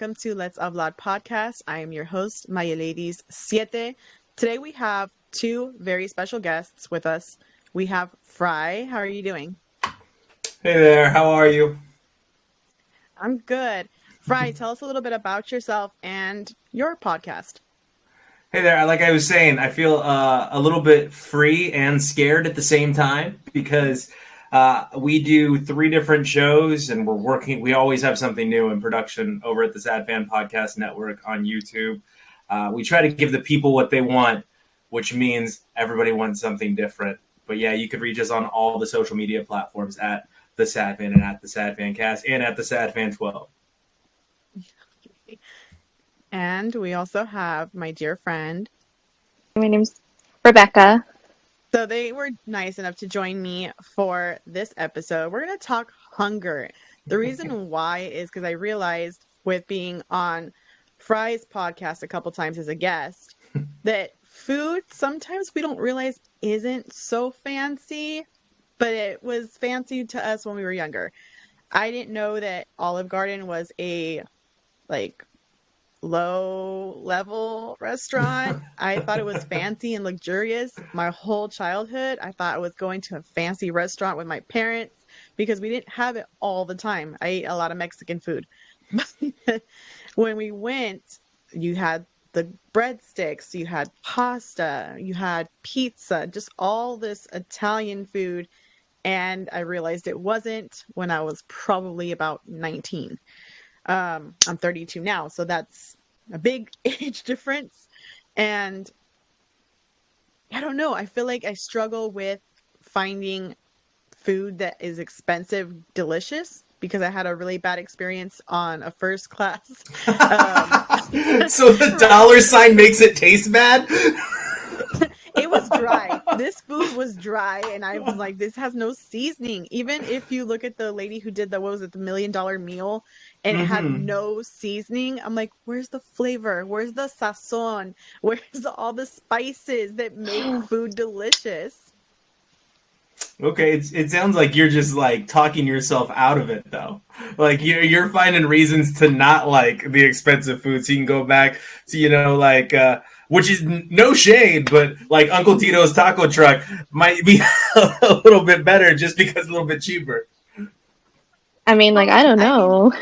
welcome to Let's Hablar podcast. I am your host, Maya Ladies Siete. Today we have two very special guests with us. We have Fry. How are you doing? Hey there, how are you? I'm good. Fry, tell us a little bit about yourself and your podcast. Hey there, like I was saying, I feel a little bit free and scared at the same time because we do three different shows and we always have something new in production over at the SadFan Podcast Network on YouTube. We try to give the people what they want, which means everybody wants something different. But yeah, you could reach us on all the social media platforms at the SadFan and at the SadFan Cast and at the SadFan 12. And we also have my dear friend. My name's Rebecca. So they were nice enough to join me for this episode. We're going to talk hunger. The reason why is because I realized with being on Fry's podcast a couple times as a guest that food sometimes we don't realize isn't so fancy, but it was fancy to us when we were younger. I didn't know that Olive Garden was a low level restaurant. I thought it was fancy and luxurious. My whole childhood, I thought I was going to a fancy restaurant with my parents because we didn't have it all the time. I ate a lot of Mexican food. When we went, you had the breadsticks, you had pasta, you had pizza, just all this Italian food. And I realized it wasn't when I was probably about 19. I'm 32 now, so that's a big age difference. And I don't know, I feel like I struggle with finding food that is expensive, delicious, because I had a really bad experience on a first class. So the dollar sign makes it taste bad? It was dry. This food was dry, and I was like, this has no seasoning. Even if you look at the lady who did the $1 million meal, and it had no seasoning, I'm like, where's the flavor? Where's the sazon? Where's all the spices that make food delicious? Okay, it sounds like you're just like talking yourself out of it, though. Like you're finding reasons to not like the expensive food, so you can go back to which is no shade, but like Uncle Tito's taco truck might be a little bit better just because it's a little bit cheaper. I mean, I don't know.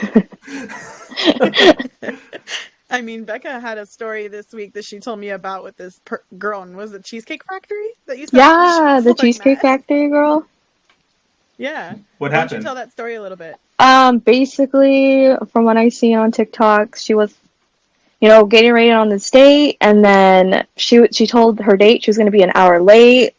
I mean, Becca had a story this week that she told me about with this girl, and was it Cheesecake Factory that you said? Yeah, the Cheesecake Factory girl. Yeah. What Why happened? don't you tell that story a little bit? Basically, from what I see on TikTok, she was, getting ready on this date, and then she told her date she was going to be an hour late.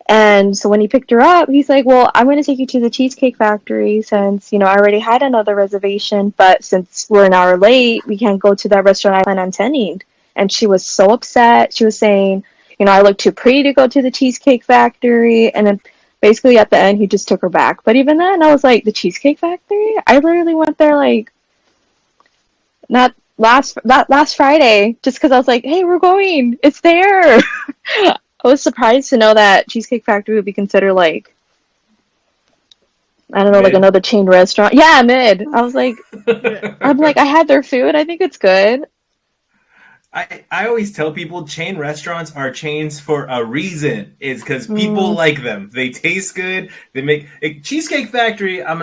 And so when he picked her up, he's like, well, I'm going to take you to the Cheesecake Factory since, I already had another reservation, but since we're an hour late, we can't go to that restaurant I plan on attending. And she was so upset. She was saying, I look too pretty to go to the Cheesecake Factory. And then basically at the end, he just took her back. But even then, I was like, the Cheesecake Factory? I literally went there not last Friday, just because I was like, hey, we're going. It's there. I was surprised to know that Cheesecake Factory would be considered I don't know, Mid. another chain restaurant. Yeah, mid. I was like, I had their food. I think it's good. I always tell people chain restaurants are chains for a reason. It's because people like them. They taste good. They make Cheesecake Factory. I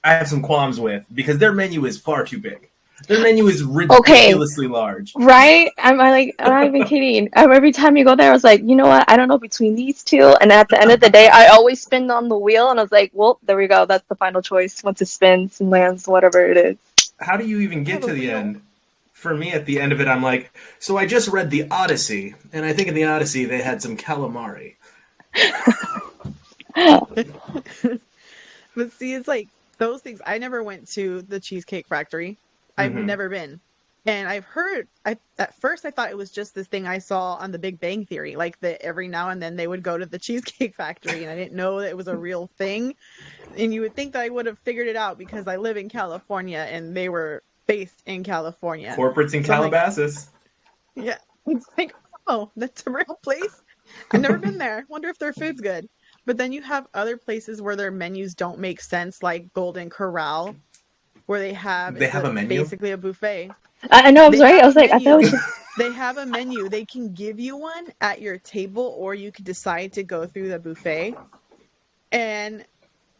have some qualms with because their menu is far too big. Their menu is ridiculously large. Right? I'm not even kidding. Every time you go there, I was like, you know what? I don't know between these two. And at the end of the day, I always spin on the wheel, and I was like, well, there we go. That's the final choice. Once it spins and lands, whatever it is. How do you even get to the end? For me, at the end of it, I'm like, so I just read the Odyssey, and I think in the Odyssey they had some calamari. But see, it's like those things. I never went to the Cheesecake Factory. I've never been. And I've heard, at first I thought it was just this thing I saw on the Big Bang Theory, like that every now and then they would go to the Cheesecake Factory, and I didn't know that it was a real thing. And you would think that I would have figured it out because I live in California and they were based in California. Corporates in Calabasas. Yeah. It's like, oh, that's a real place? I've never been there. Wonder if their food's good. But then you have other places where their menus don't make sense, like Golden Corral. where they have They it's have a a menu. basically a buffet. I know, I was They right. I have a was like, I thought it menu. was just. They have a menu. They can give you one at your table, or you could decide to go through the buffet. And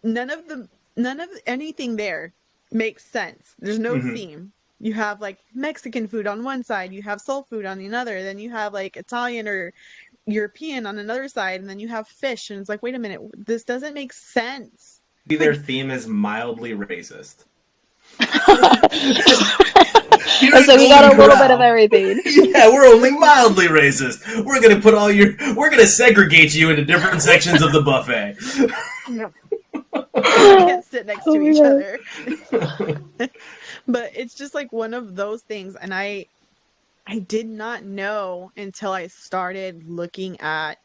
none of anything there makes sense. There's no Hmm. theme. You have like Mexican food on one side, you have soul food on the other, then you have like Italian or European on another side, and then you have fish, and it's like, wait a minute, this doesn't make sense. Their Like, theme is mildly racist. And Here's a so we got golden a little bit of corral. everything. Yeah, we're only mildly racist. We're gonna segregate you into different sections of the buffet. you can't sit next Oh to my each god. other. But it's just like one of those things, and I did not know until I started looking at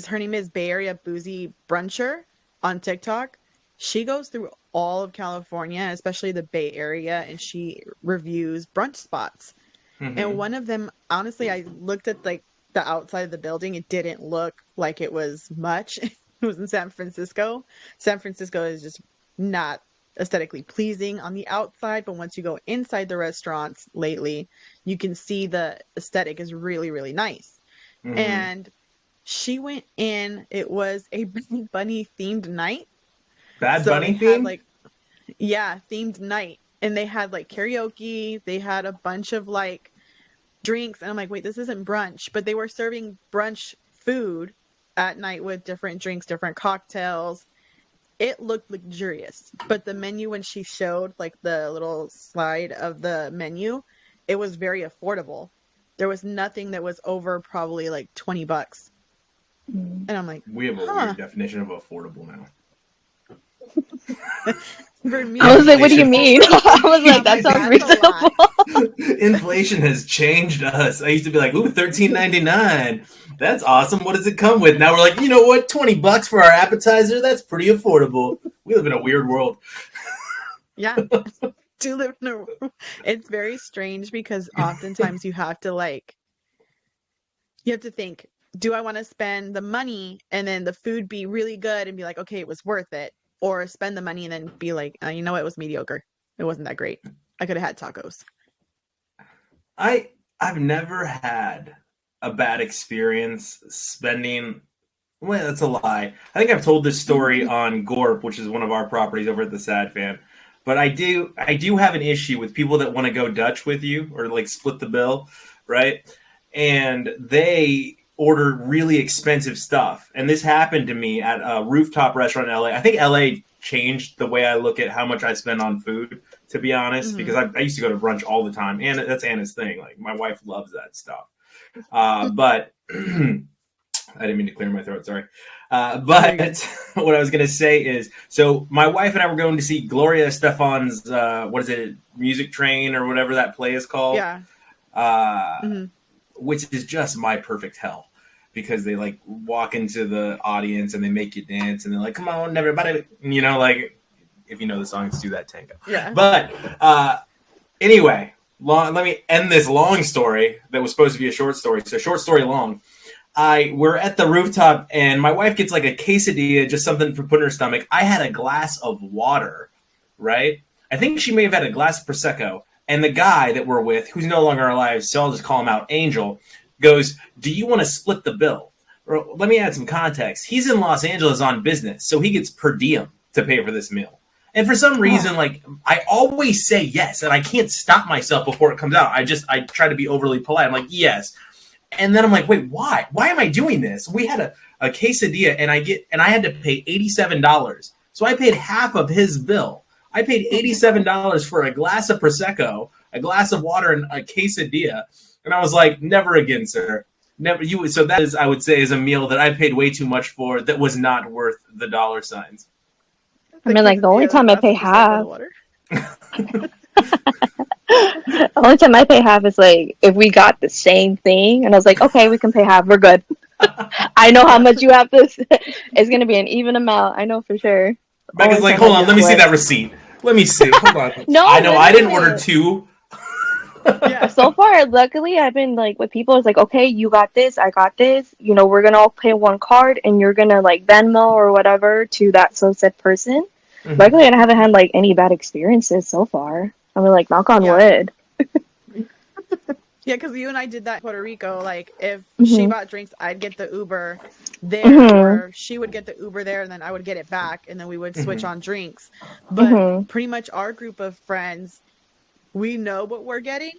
her name is Bay Area Boozy Bruncher on TikTok. She goes through all of California, especially the Bay Area, and she reviews brunch spots. And Hmm. one of them, honestly, I looked at like the outside of the building. It didn't look like it was much. It was in San Francisco. San Francisco is just not aesthetically pleasing on the outside, but once you go inside the restaurants lately, you can see the aesthetic is really, really nice. Hmm. And she went in, it was a Bad Bunny themed night. Bad So they Bunny had themed? like, yeah, themed night. And they had like karaoke, they had a bunch of like drinks, and I'm like, wait, this isn't brunch, but they were serving brunch food at night with different drinks, different cocktails. It looked luxurious, but the menu, when she showed like the little slide of the menu, it was very affordable. There was nothing that was over probably like $20. And I'm like, We have a huh. weird definition of affordable now. For I was me, like, what do you Inflation. mean? I was like, that sounds that's a lot. reasonable. Inflation has changed us. I used to be like, ooh, $13.99. That's awesome. What does it come with? Now we're like, you know what? $20 for our appetizer? That's pretty affordable. We live in a weird world. Yeah. Do live in a it's very strange because oftentimes you have to think, do I want to spend the money and then the food be really good and be like, okay, it was worth it, or spend the money and then be like, you know what, it was mediocre, it wasn't that great, I could have had tacos. I I've never had a bad experience spending. Well, that's a lie. I think I've told this story on Gorp, which is one of our properties over at the SadFan. But I do have an issue with people that want to go Dutch with you or like split the bill, right? And they order really expensive stuff. And this happened to me at a rooftop restaurant in LA. I think LA changed the way I look at how much I spend on food, to be honest, Hmm. because I used to go to brunch all the time. And that's Anna's thing. Like my wife loves that stuff. But I didn't mean to clear my throat. Sorry. No, you're But good. what I was going to say is, so my wife and I were going to see Gloria Estefan's, what is it, Music Train or whatever that play is called, Yeah. uh, Hmm. which is just my perfect hell because they like walk into the audience and they make you dance and they're like, come on, everybody, like if you know the song, it's Do That Tango. Yeah. But anyway, let me end this long story that was supposed to be a short story. So short story long. We're at the rooftop and my wife gets like a quesadilla, just something for putting in her stomach. I had a glass of water, right? I think she may have had a glass of prosecco. And the guy that we're with, who's no longer alive, so I'll just call him out, Angel, goes, "Do you want to split the bill?" Or, let me add some context. He's in Los Angeles on business, so he gets per diem to pay for this meal. And for some reason, Oh. like I always say yes, and I can't stop myself before it comes out. I try to be overly polite. I'm like, yes. And then I'm like, wait, why? Why am I doing this? We had a quesadilla and I had to pay $87. So I paid half of his bill. I paid $87 for a glass of prosecco, a glass of water, and a quesadilla. And I was like, never again, sir. Never you so that is, I would say, is a meal that I paid way too much for that was not worth the dollar signs. I The mean, like, the only quesadilla, the time I glass pay of prosecco, the half, water. the only time I pay half is like if we got the same thing, and I was like, okay, we can pay half. We're good. I know how Yeah. much you have this. It's gonna be an even amount. I know for sure. Becca's Only like, time I hold on, just let me see split. that receipt. Let me see. Hold on. I No, know I didn't order literally. two. Yeah. So far, luckily, I've been like with people. It's like, okay, you got this, I got this. You know, we're gonna all pay one card, and you're gonna like Venmo or whatever to that so said person. Mhm. Luckily, I haven't had like any bad experiences so far. I mean, like, knock on Yeah. wood. Yeah, because you and I did that in Puerto Rico. Like, if she Mhm. bought drinks, I'd get the Uber there, Mhm. or she would get the Uber there, and then I would get it back, and then we would switch Mhm. on drinks. But Mhm. pretty much our group of friends, we know what we're getting.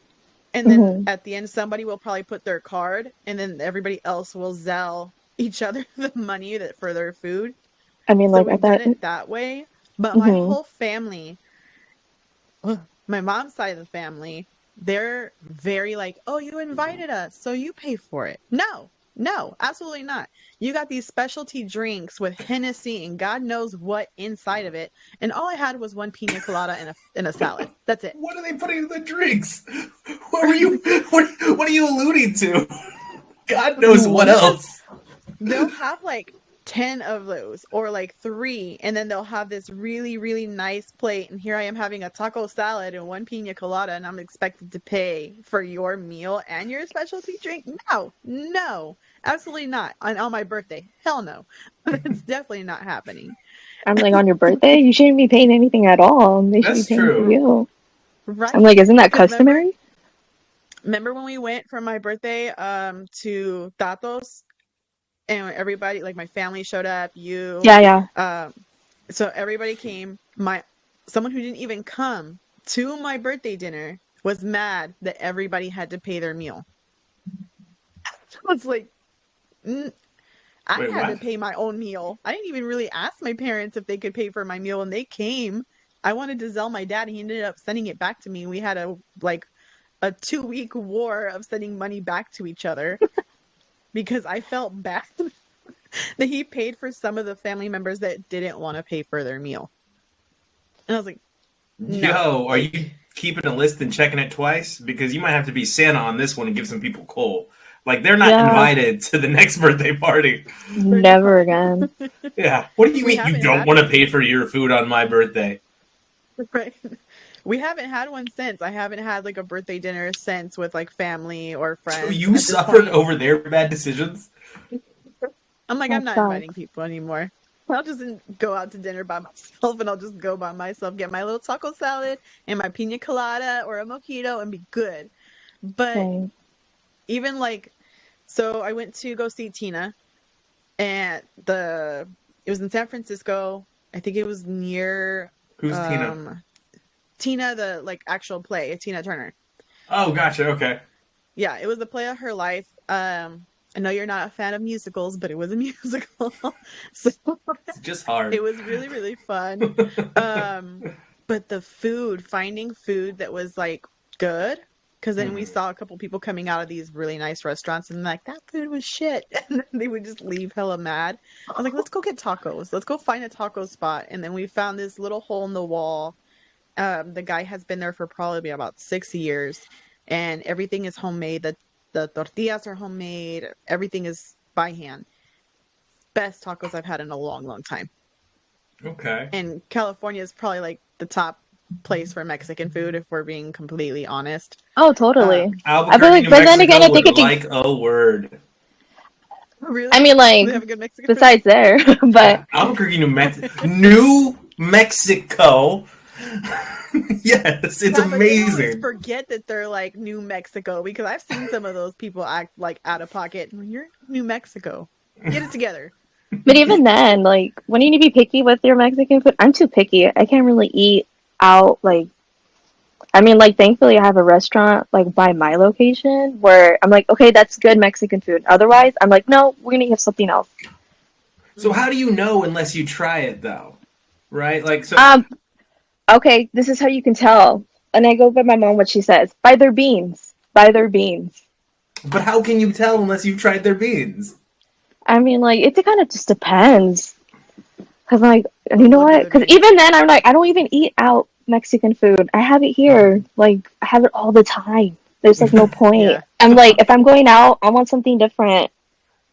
And then Mhm. at the end, somebody will probably put their card, and then everybody else will Zelle each other the money that for their food. I mean, So like, I we've done thought. it that way. But my Mhm. whole family, my mom's side of the family, they're very like, oh, you invited us, so you pay for it. No, no, absolutely not. You got these specialty drinks with Hennessy and God knows what inside of it, and all I had was one pina colada and a salad. That's it. What are they putting in the drinks? What were you? What are you alluding to? God knows what Because else. they'll have like 10 of those or like three, and then they'll have this really, really nice plate. And here I am having a taco salad and one pina colada, and I'm expected to pay for your meal and your specialty drink. No, no, absolutely not. And on my birthday, hell no. That's definitely not happening. I'm like, on your birthday, you shouldn't be paying anything at all. They should be That's paying for true. you. I'm Right? like, isn't that Because customary? remember when we went for my birthday to Tatos, and everybody, like my family showed up, you, Yeah, yeah. um so everybody came. My someone who didn't even come to my birthday dinner was mad that everybody had to pay their meal. I was like, "Mm, I Wait, had to what? pay my own meal. I didn't even really ask my parents if they could pay for my meal, and they came. I wanted to Zell my dad, and he ended up sending it back to me. We had a 2 week war of sending money back to each other because I felt bad that he paid for some of the family members that didn't want to pay for their meal. And I was like, no, Yo, are like, you keeping a list and checking it twice? Because you might have to be Santa on this one and give some people coal. Like they're not Yeah, invited to the next birthday party. we're never not. again. Yeah. What do you We mean you haven't don't had want to one pay since, for your food on my birthday? right? We haven't had one since. I haven't had like a birthday dinner since with like family or So friends. you At this suffered point, over their bad decisions? I'm like, I'm That not inviting sucks. people anymore. I'll just go out to dinner by myself, and I'll just go by myself, get my little taco salad and my pina colada or a mojito and be good. But Same. even like, so I went to go see Tina, and it was in San Francisco. I think it was near Who's Tina? um Tina, the like actual play, Tina Turner. Oh, gotcha. Okay. Yeah, it was the play of her life. I know you're not a fan of musicals, but it was a musical. So It's just it hard. was really, really fun. Um, but the food, finding food that was like good, because then we Mhm. saw a couple people coming out of these really nice restaurants and like that food was shit. And then they would just leave hella mad. I was like, let's go get tacos. Let's go find a taco spot. And then we found this little hole in the wall. The guy has been there for probably about 6 years, and everything is homemade. The tortillas are homemade. Everything is by hand. Best tacos I've had in a long, long time. Okay. And California is probably like the top place for Mexican food, if we're being completely honest. Oh, totally. Um, I feel Albuquerque, like, New but then again, Mexico I think would it can. like a word. I really? mean, Do like, they have a good Mexican food? besides there, but Yeah, Albuquerque, New Mexico. New Mexico. Yes, it's Yeah, but they always amazing. forget that they're like New Mexico, because I've seen some of those people act like out of pocket. You're New Mexico. Get it together. but even then, like, when you need to be picky with your Mexican food, I'm too picky. I can't really eat out. Like, I mean, like, thankfully, I have a restaurant like by my location where I'm like, okay, that's good Mexican food. Otherwise, I'm like, no, we're gonna have something else. So how do you know unless you try it though? Right? Like so Um, okay, this is how you can tell. And I go by my mom what she says. Buy their beans. Buy their beans. but how can you tell unless you've tried their beans? I mean, like, it kind of just depends. Cause like, and you What know look do what? the Cause beans? even then, I'm like, I don't even eat out Mexican food. I have it here. Like, I have it all the time. There's like no point. Yeah. I'm like, if I'm going out, I want something different.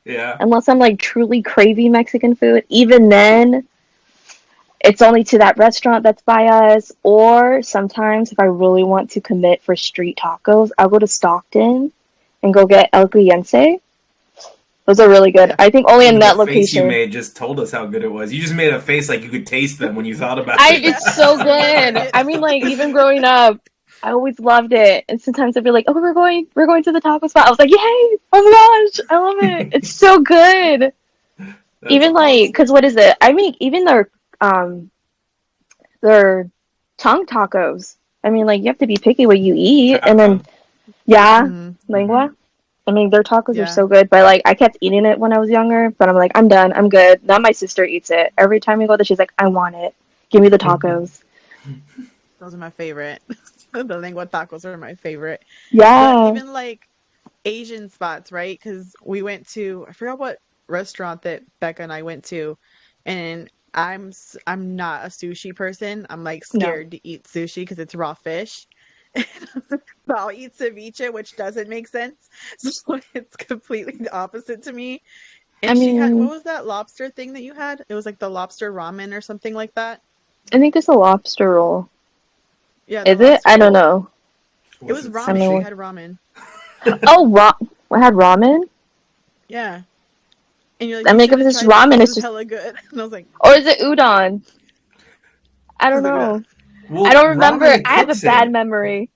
Yeah. Unless I'm like truly craving Mexican food, even then, it's only to that restaurant that's by us. Or sometimes, if I really want to commit for street tacos, I'll go to Stockton and go get El Cliense. Those are really good. Yeah. I think only in The that face you location. made just told us how good it was. You just made a face like you could taste them when you thought about I it. It's so Remember good. it. I mean, like even growing up, I always loved it. And sometimes I'd be like, "Oh, we're going to the taco spot." I was like, "Yay! Oh my gosh, I love it. It's so good." That's Even like, awesome. cause what is it? I mean, even their tongue tacos. I mean, like you have to be picky what you eat, Chop and then tongue. yeah, Hmm. Hmm. lengua. I mean, their tacos are Yeah. so good, but like I kept eating it when I was younger, but I'm like, I'm done, I'm good. Now my sister eats it. Every time we go there, she's like, I want it. Give me the tacos. Those are my favorite. The lengua tacos are my favorite. But Yeah. even like Asian spots, right? Because we went to, I forgot what restaurant that Becca and I went to, and I'm not a sushi person. I'm like No. scared to eat sushi because it's raw fish. But I'll eat ceviche, which doesn't make sense. So it's completely the opposite to me. I And she had, what mean, was that lobster thing that you had? It was like the lobster ramen or something like that. I think it's a lobster roll. Yeah, the Is it? lobster I don't roll. know. It Was was it I ramen. They mean, sushi? had ramen. oh, I had ramen. Yeah. And you're like, I you mean, should if have it's tried this. ramen, This it's is just, hella good. And I was like, or is it udon? I this don't is good. know. I Well, don't remember. ramen I have a cooks bad it, memory.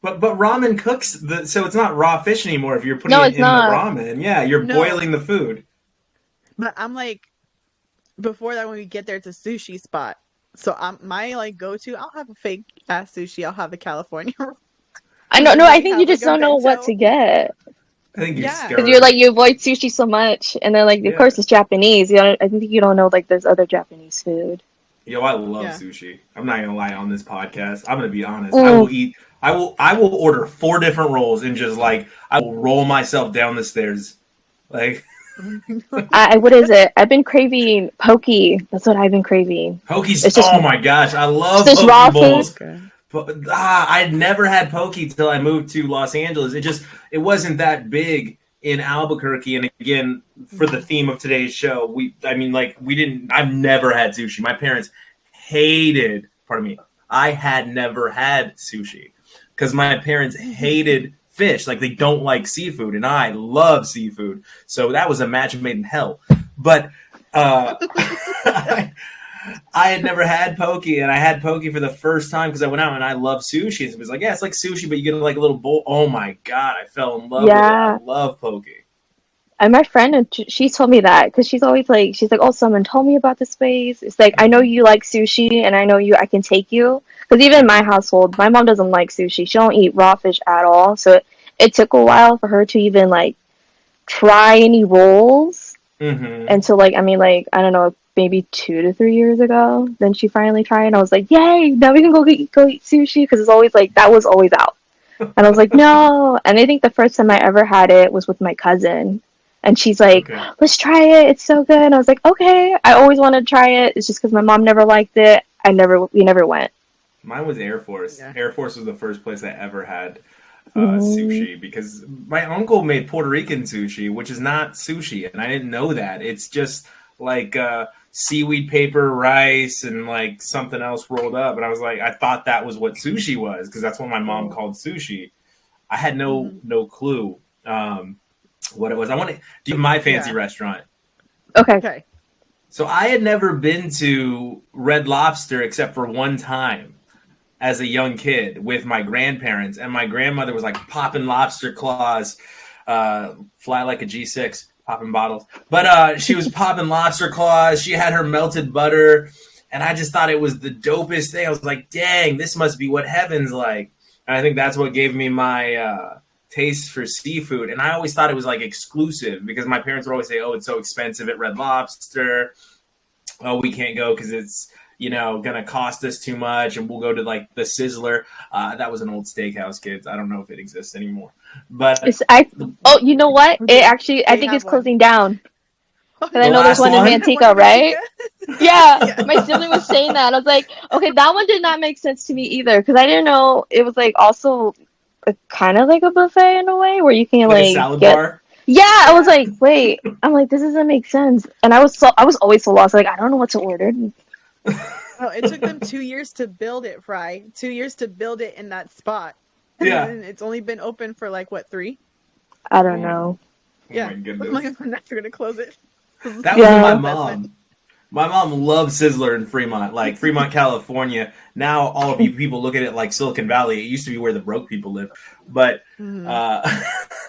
but ramen cooks so it's not raw fish anymore. If you're putting No, it it's in the not. ramen, yeah, you're No, boiling the food. but I'm like, before that, when we get there, it's a sushi spot. So my like go to, I'll have a fake ass sushi. I'll have the California roll. I And know. then No, I they think you have like just a don't know what to bento. get I think you're Yeah. because you're scared. like you avoid sushi so much, and then like of Yeah. course it's Japanese. You don't, I think you don't know like there's other Japanese food. Yo, I love Yeah. sushi. I'm not gonna lie on this podcast. I'm gonna be honest. I Mm, will eat. I will order 4 different rolls and just like I will roll myself down the stairs. Like what is it? I've been craving poke. That's what I've been craving. Poke's. It's Oh my gosh, I love just poke raw food. So bowls. good. I'd never had poke till I moved to Los Angeles. It wasn't that big in Albuquerque. And again, for the Hmm. theme of today's show, we didn't. I've never had sushi. My parents hated. Pardon me. I had never had sushi because my parents hated fish. Like they don't like seafood, and I love seafood. So that was a match made in hell. But I, I had never had poke, and I had poke for the first time because I went out and I love sushi. And it was like, yeah, it's like sushi, but you get like a little bowl. Oh my god, I fell in love with it. I Yeah. love poke. And my friend, and she told me that because she's always like, she's like, oh, someone told me about this place. It's like, I know Mm-hmm. you like sushi, and I know I can take you. Because even in my Mm-hmm. household, my mom doesn't like sushi. She don't eat raw fish at all. So it took a while for her to even like try any rolls. Mm-hmm. And so like, I mean, like, I don't know, maybe 2 to 3 years ago, then she finally tried, and I was like, yay, now we can go eat sushi because it's always like that was always out. And I was like, no. And I think the first time I ever had it was with my cousin. And she's like, Okay. let's try it. It's so good. And I was like, okay. I always wanted to try it. It's just because my mom never liked it. We never went. Mine was Air Force. Yeah. Air Force was the first place I ever had Mm, sushi because my uncle made Puerto Rican sushi, which is not sushi, and I didn't know that. It's just like seaweed paper, rice, and like something else rolled up. And I was like, I thought that was what sushi was because that's what my mom Oh. called sushi. I had no Hmm. no clue what it was. I want to do my fancy Yeah. restaurant. okay. Okay. So I had never been to Red Lobster except for one time as a young kid with my grandparents, and my grandmother was like popping lobster claws, fly like a G6, popping bottles. But she was popping lobster claws. She had her melted butter, and I just thought it was the dopest thing. I was like, dang, this must be what heaven's like. And I think that's what gave me my taste for seafood. And I always thought it was like exclusive because my parents would always say, oh, it's so expensive at Red Lobster. Oh, we can't go because it's gonna cost us too much, and we'll go to like the Sizzler. That was an old steakhouse, kids. I don't know if it exists anymore, but It's I. Oh, you know what? It They actually, I they think have it's one. closing down. Oh, Because I the know there's last one in one. they have one Manteca, in Manteca. right? Yeah. Yeah. My sibling was saying that. I was like, okay, that one did not make sense to me either. Because I didn't know it was like also kind of like a buffet in a way where you can Like a like salad get. bar. Yeah, I was Yeah. like, wait. I'm like, this doesn't make sense. And I was always so lost. Like, I don't know what to order. Well, it took them 2 years to build it, Fry. 2 years to build it in that spot. And Yeah. then it's only been open for like what, three? I don't Mm. know. Oh Yeah. my My goodness. next we're gonna close it. That was with my Yeah. mom. My mom loves Sizzler in Fremont, like Fremont, California. Now all of you people look at it like Silicon Valley. It used to be where the broke people live, but Mm-hmm. uh,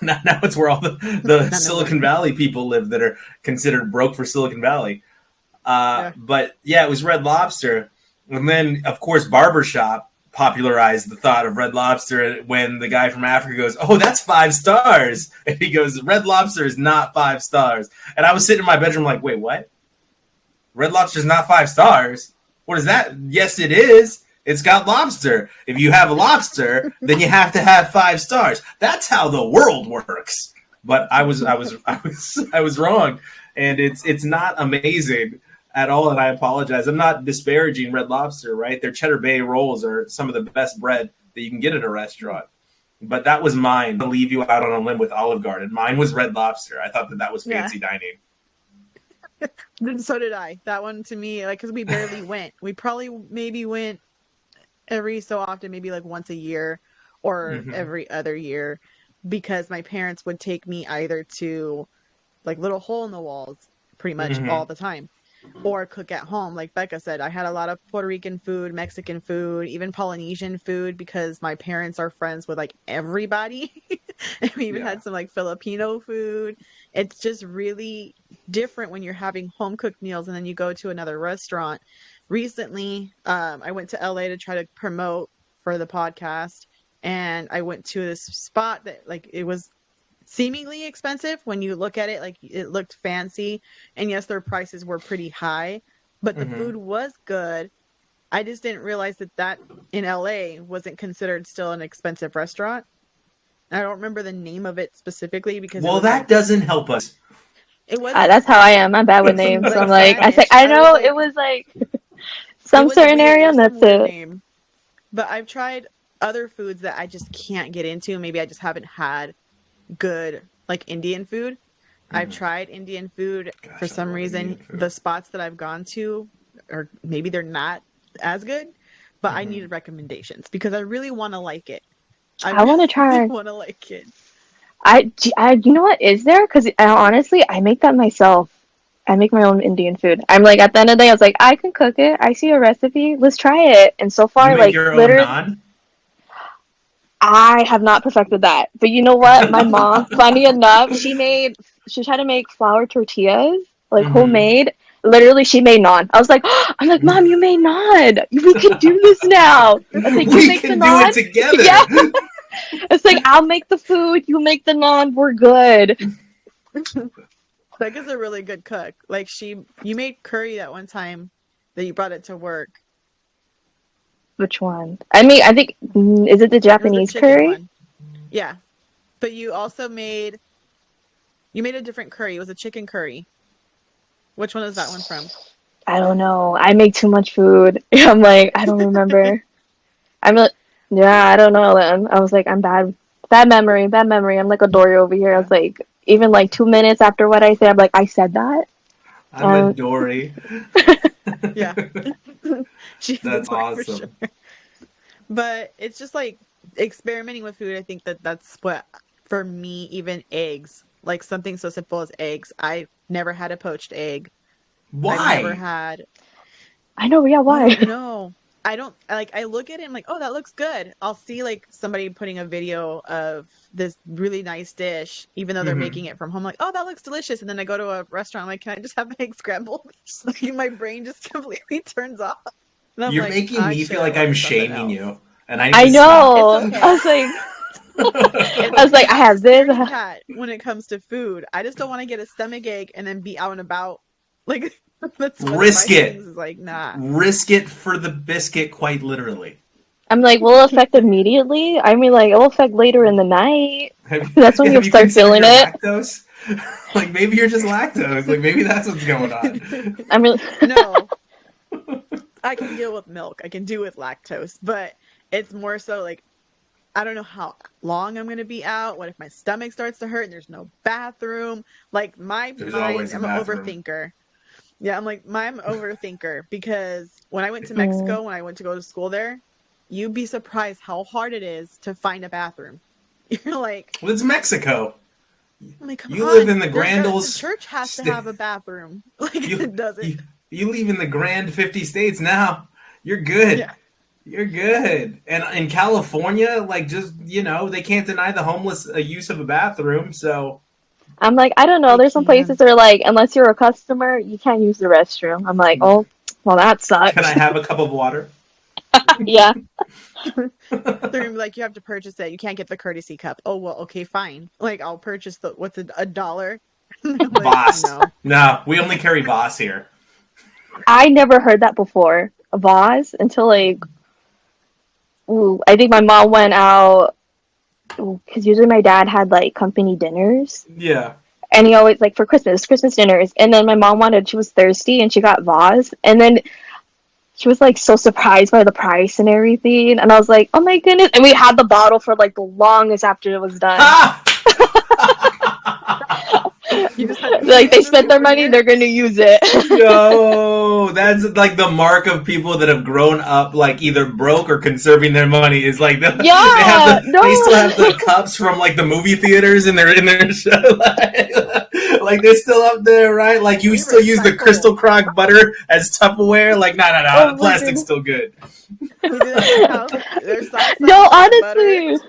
now it's where all the Not no more. Silicon Valley people live that are considered broke for Silicon Valley. Yeah. But yeah, it was Red Lobster, and then of course Barbershop popularized the thought of Red Lobster when the guy from Africa goes, "Oh, that's 5 stars," and he goes, "Red Lobster is not 5 stars." And I was sitting in my bedroom like, "Wait, what? Red Lobster's not 5 stars? What is that?" "Yes, it is. It's got lobster. If you have a lobster, then you have to have 5 stars. That's how the world works." But I was wrong, and it's not amazing at all. And I apologize. I'm not disparaging Red Lobster, right? Their Cheddar Bay rolls are some of the best bread that you can get at a restaurant. But that was mine. I'll leave you out on a limb with Olive Garden. Mine was Red Lobster. I thought that was Yeah. fancy dining. So did I. That one to me, like, because we barely went. We probably maybe went every so often, maybe like once a year or every other year, because my parents would take me either to like little hole in the walls pretty much all the time, or cook at home. Like Becca said, I had a lot of Puerto Rican food, Mexican food, even Polynesian food, because my parents are friends with like everybody. And we even had some like Filipino food. It's just really different when you're having home cooked meals and then you go to another restaurant. Recently, I went to LA to try to promote for the podcast, and I went to this spot that like it was seemingly expensive when you look at it. Like it looked fancy, and yes, their prices were pretty high, but the food was good. I just didn't realize that in LA wasn't considered still an expensive restaurant. I don't remember the name of it specifically because it Well, was that like doesn't help us. it wasn't That's how I am. I'm bad with names. So like I'm like, Spanish. I I was know like, it was like it some was certain weird. It area, was and some that's weird it. name. But I've tried other foods that I just can't get into. Maybe I just haven't had good like Indian food. I've tried Indian food. For Gosh, I some love reason, Indian food. the spots that I've gone to, or maybe they're not as good, but I needed recommendations because I really want to like it. I want to Really try. want to like it. You know what is there? Because honestly, I make that myself. I make my own Indian food. I'm like, at the end of the day, I was like, I can cook it. I see a recipe. Let's try it. And so You far, make like, your own literally, naan? I have not perfected that. But you know what? My mom, funny enough, she tried to make flour tortillas, like homemade. Literally, she made naan. I was like, I'm like, Mom, you made naan. We can do this now. I was like, you We make the can do naan. it Yeah. together. It's like, I'll make the food, you make the naan. We're good. Becca's a really good cook. Like you made curry that one time that you brought it to work. Which one? I think, is it the It was the Japanese chicken curry? one. Yeah. But you also made a different curry. It was a chicken curry. Which one is that one from? I don't know. I make too much food. I'm like, I don't remember. I'm like, yeah, I don't know. Then I was like, I'm bad. Bad memory, bad memory. I'm like a Dory over here. I was like, even like 2 minutes after what I said, I'm like, I said that. I'm a Dory. Yeah. She's a That's Dory for sure. awesome. But it's just like experimenting with food. I think that's what, for me, even eggs, like something so simple as eggs. I never had a poached egg. I've never Why? had, I know, yeah, I why? don't know. I don't like, I look at it, I'm like, oh, that looks good. I'll see like somebody putting a video of this really nice dish, even though they're making it from home. Like, oh, that looks delicious. And then I go to a restaurant, I'm like, can I just have my egg scrambled? Like, my brain just completely turns off. And I'm You're like, making I me should feel have like I'm ordered something shaming else. you, and I need I to stop. It's know. okay. I was like, It's I was okay. like, I I'm a have this. scaredy cat when it comes to food. I just don't want to get a stomach ache and then be out and about. Like, that's one of my Risk it. things is like, nah. Risk it for the biscuit, quite literally. I'm like, will it affect immediately? I mean, like, it will affect later in the night. That's when you Have you start considered feeling your it. lactose? Like maybe you're just lactose. Like maybe that's what's going on. I mean, No, I can deal with milk. I can do with lactose, but it's more so like, I don't know how long I'm going to be out. What if my stomach starts to hurt and there's no bathroom? Like my There's mind, always a I'm an bathroom. overthinker. Yeah, I'm an overthinker because when I went to Mexico, when I went to go to school there, you'd be surprised how hard it is to find a bathroom. You're like, Well, it's Mexico. I'm like, come You live on, in the grand old the church has to st- have a bathroom. Like you it doesn't. you live in the grand 50 states now. You're good. Yeah. You're good. And in California, like just they can't deny the homeless a use of a bathroom. So I'm like, I don't know. They There's some places can. that are like, unless you're a customer, you can't use the restroom. I'm like, oh, well, that can I sucks. have a cup of water? Yeah. They're gonna be like, you have to purchase it. You can't get the courtesy cup. Oh well, okay, fine. Like I'll purchase the what's it, $1? Like Voss. no. No, we only carry Voss here. I never heard that before, a vase, until like, ooh, I think my mom went out, because usually my dad had like company dinners. Yeah. And he always, like, for Christmas dinners. And then my mom she was thirsty and she got vase. And then she was like so surprised by the price and everything. And I was like, oh my goodness. And we had the bottle for like the longest after it was done. Ha! You just had to use Like, it they as a spent their money, souvenir. they're gonna use it. No, that's like the mark of people that have grown up like either broke or conserving their money. Is like Yeah, they still no. have the cups from like the movie theaters in their show. Like they're still up there, right? Like you We still use the recycle. Crystal Crock butter as Tupperware. Like no, Oh the my plastic's goodness. still good. We do that at my house. There's salsa, No, there's butter. honestly.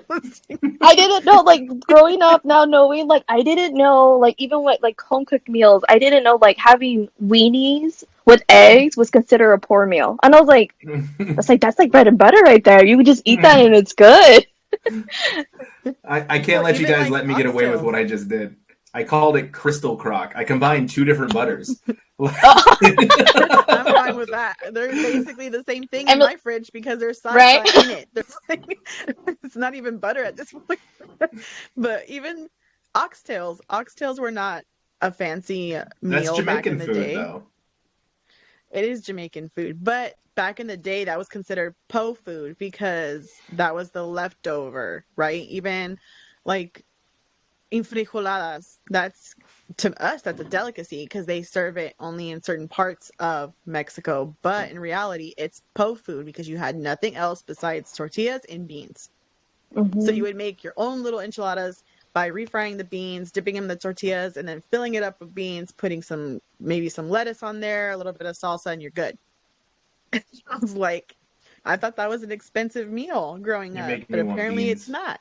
I didn't know, like, growing up now knowing, like, I didn't know, like, even with, like, home cooked meals, I didn't know, like, having weenies with eggs was considered a poor meal. And I was like, that's like bread and butter right there. You can just eat that and it's good. I can't Well, let you even guys like let me get away with oxtails. what I just did. I called it Crystal Crock. I combined two different butters. I'm fine with that. They're basically the same thing in And, my fridge because there's right? salsa in it. There's like, it's not even butter at this point. But even oxtails were not a fancy That's meal back in Jamaican the food, day. though. It is Jamaican food, but back in the day that was considered po food because that was the leftover, right? Even like infrijoladas, that's to us that's a delicacy because they serve it only in certain parts of Mexico, but in reality it's po food because you had nothing else besides tortillas and beans. So Hmm. you would make your own little enchiladas by refrying the beans, dipping them in the tortillas, and then filling it up with beans, putting maybe some lettuce on there, a little bit of salsa, and you're good. I was like, I thought that was an expensive meal growing You're up, making but me want apparently it's beans. not.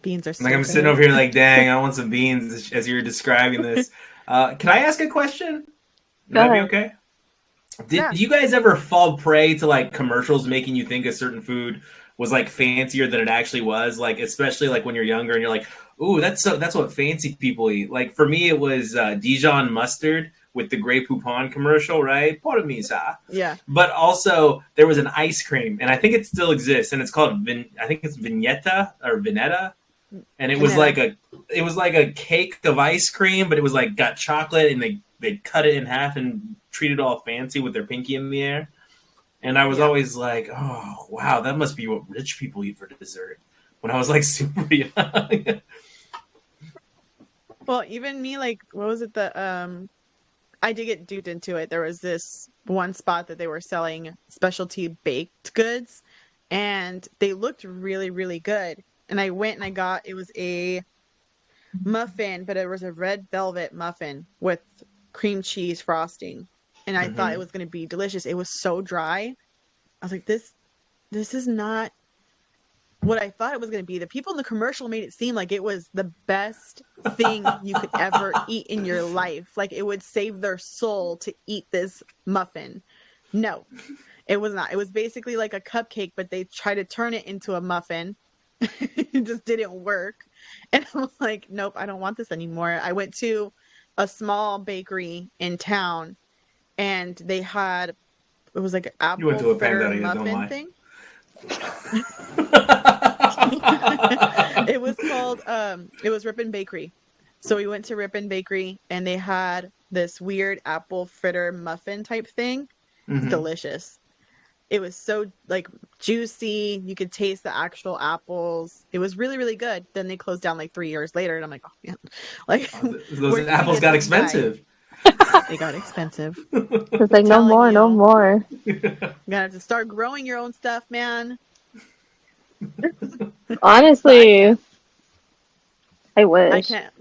Beans are Like so I'm sitting good. over here, like, dang, I want some beans as you're describing this. Can I ask a question? Would Go that be ahead. okay? Did Yeah. you guys ever fall prey to like commercials making you think a certain food was like fancier than it actually was? Like especially like when you're younger and you're like, "Ooh, that's what fancy people eat." Like for me, it was Dijon mustard with the Grey Poupon commercial, right? Por misa. Yeah. But also there was an ice cream, and I think it still exists, and it's called I think it's Vignetta or Vinetta, and Panetta. it was like a cake of ice cream, but it was like got chocolate, and they cut it in half and treat it all fancy with their pinky in the air. And I was Yeah. always like, oh wow, that must be what rich people eat for dessert. When I was like super young. Well, even me, like, what was it? I did get duped into it. There was this one spot that they were selling specialty baked goods, and they looked really, really good. And I went and it was a muffin, but it was a red velvet muffin with cream cheese frosting. And I thought it Mm-hmm. was going to be delicious. It was so dry. I was like, this is not what I thought it was going to be. The people in the commercial made it seem like it was the best thing you could ever eat in your life. Like it would save their soul to eat this muffin. No, it was not. It was basically like a cupcake, but they tried to turn it into a muffin. It just didn't work. And I was like, nope, I don't want this anymore. I went to a small bakery in town and it was like an You went apple to a fritter Pandaria, don't muffin lie. thing. It was called it was Ripon Bakery. So we went to Ripon Bakery and they had this weird apple fritter muffin type thing. It's Mm-hmm. delicious. It was so like juicy. You could taste the actual apples. It was really, really good. Then they closed down like 3 years later, and I'm like, oh man, like Those where did we apples get got this guy? expensive. They got expensive. It's like, no Telling more, no you, more. you gotta have to start growing your own stuff, man. But I Honestly, can't. I I wish. can't.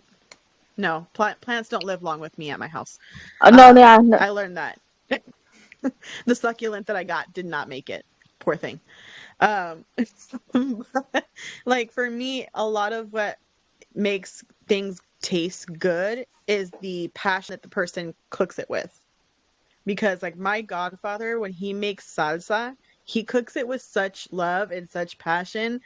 No, plants don't live long with me at my house. No, yeah, no. I learned that. The succulent that I got did not make it. Poor thing. Um, like for me, a lot of what makes things taste good is the passion that the person cooks it with. Because like my godfather, when he makes salsa, he cooks it with such love and such passion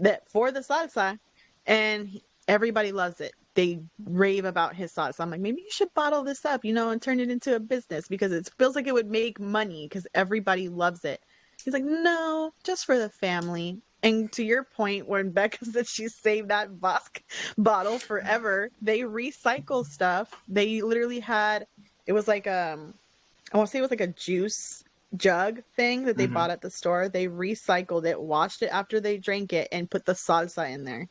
that for the salsa, and everybody loves it. They rave about his salsa. I'm like, maybe you should bottle this up, and turn it into a business because it feels like it would make money because everybody loves it. He's like, no, just for the family. And to your point, when Becca said she saved that Vosk bottle forever, they recycle stuff. They literally had, it was like I want to say it was like a juice jug thing that they Mm-hmm. bought at the store. They recycled it, washed it after they drank it, and put the salsa in there.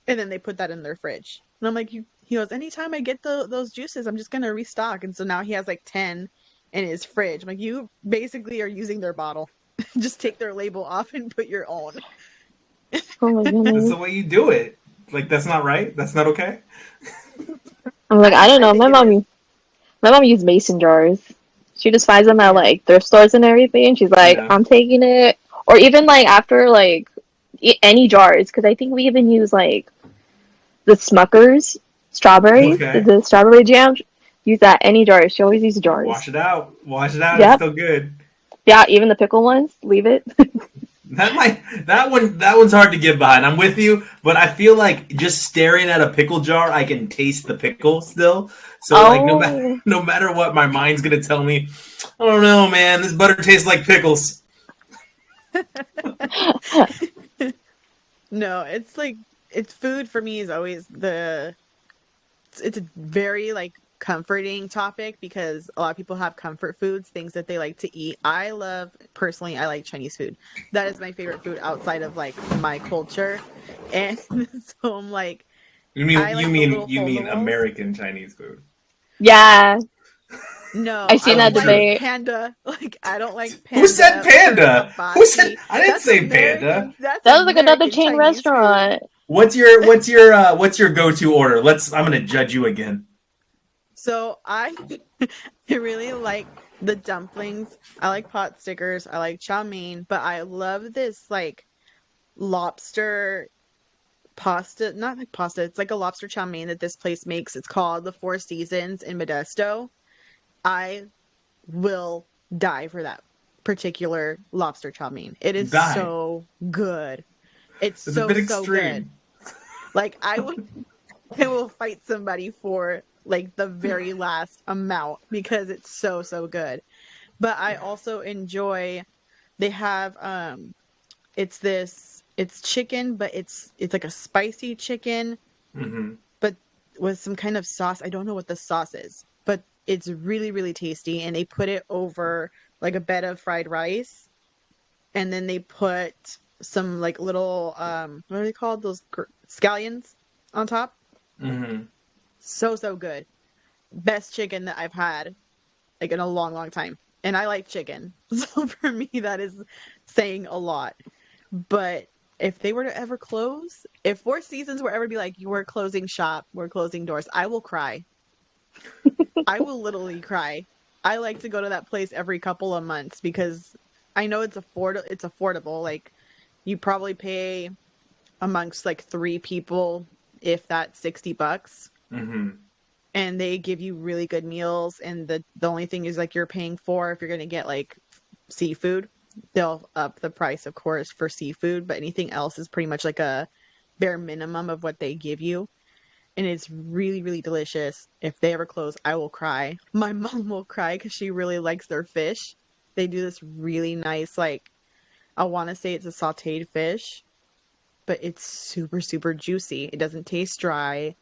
And then they put that in their fridge. And I'm like, he goes, anytime I get those juices, I'm just going to restock. And so now he has like 10 in his fridge. I'm like, you basically are using their bottle. Just take their label off and put your own. Oh my That's goodness. the way you do it. Like that's not right. That's not okay. I'm like, I don't I know. think it is. My mom used mason jars. She just finds them at Yeah. like thrift stores and everything. She's like, Yeah. I'm taking it, or even like after like any jars, because I think we even use like the Smuckers strawberries, Okay. the strawberry jam. Use that any jars. She always uses jars. Wash it out. Wash it out. It's Yep. still good. Yeah, even the pickle ones. Leave it. That one's hard to get behind. I'm with you, but I feel like just staring at a pickle jar, I can taste the pickle still. So like no matter Oh. no matter what my mind's gonna tell me, I don't know, man. This butter tastes like pickles. No, it's like it's food for me is always it's a very like comforting topic because a lot of people have comfort foods, things that they like to eat. I love personally, I like Chinese food. That is my favorite food outside of like my culture. And so I'm like, You mean I you like the mean little you hole in the mean walls. American Chinese food? Yeah, I No, I seen Tell the don't that like truth. debate. panda. Like I don't like Who said panda or panda? Who said chapati. I didn't That's say panda? American. That's That was like another American chain Chinese food. restaurant. What's your go-to order? I'm gonna judge you again. So I I really like the dumplings. I like pot stickers. I like chow mein, but I love this like lobster pasta, not like pasta, it's like a lobster chow mein that this place makes. It's called the Four Seasons in Modesto. I will die for that particular lobster chow mein. It is Die. so good. It's It's a so bit so good. extreme. Like I will fight somebody for like the very last amount because it's so so good. But I also enjoy they have it's chicken, but it's like a spicy chicken, Mm-hmm. but with some kind of sauce. I don't know what the sauce is, but it's really really tasty and they put it over like a bed of fried rice and then they put some like little what are they called? Those scallions on top. Mm-hmm. So so good. Best chicken that I've had like in a long long time. And I like chicken. So for me that is saying a lot. But if they were to ever close, if Four Seasons were ever to be like, we're closing shop, we're closing doors, I will cry. I will literally cry. I like to go to that place every couple of months because I know it's affordable. Like you probably pay amongst like three people, if that's $60. Mm-hmm. And they give you really good meals. And the only thing is like you're paying for if you're gonna get like seafood. They'll up the price, of course, for seafood, but anything else is pretty much like a bare minimum of what they give you. And it's really, really delicious. If they ever close, I will cry. My mom will cry because she really likes their fish. They do this really nice, like, I want to say it's a sauteed fish, but it's super, super juicy. It doesn't taste dry.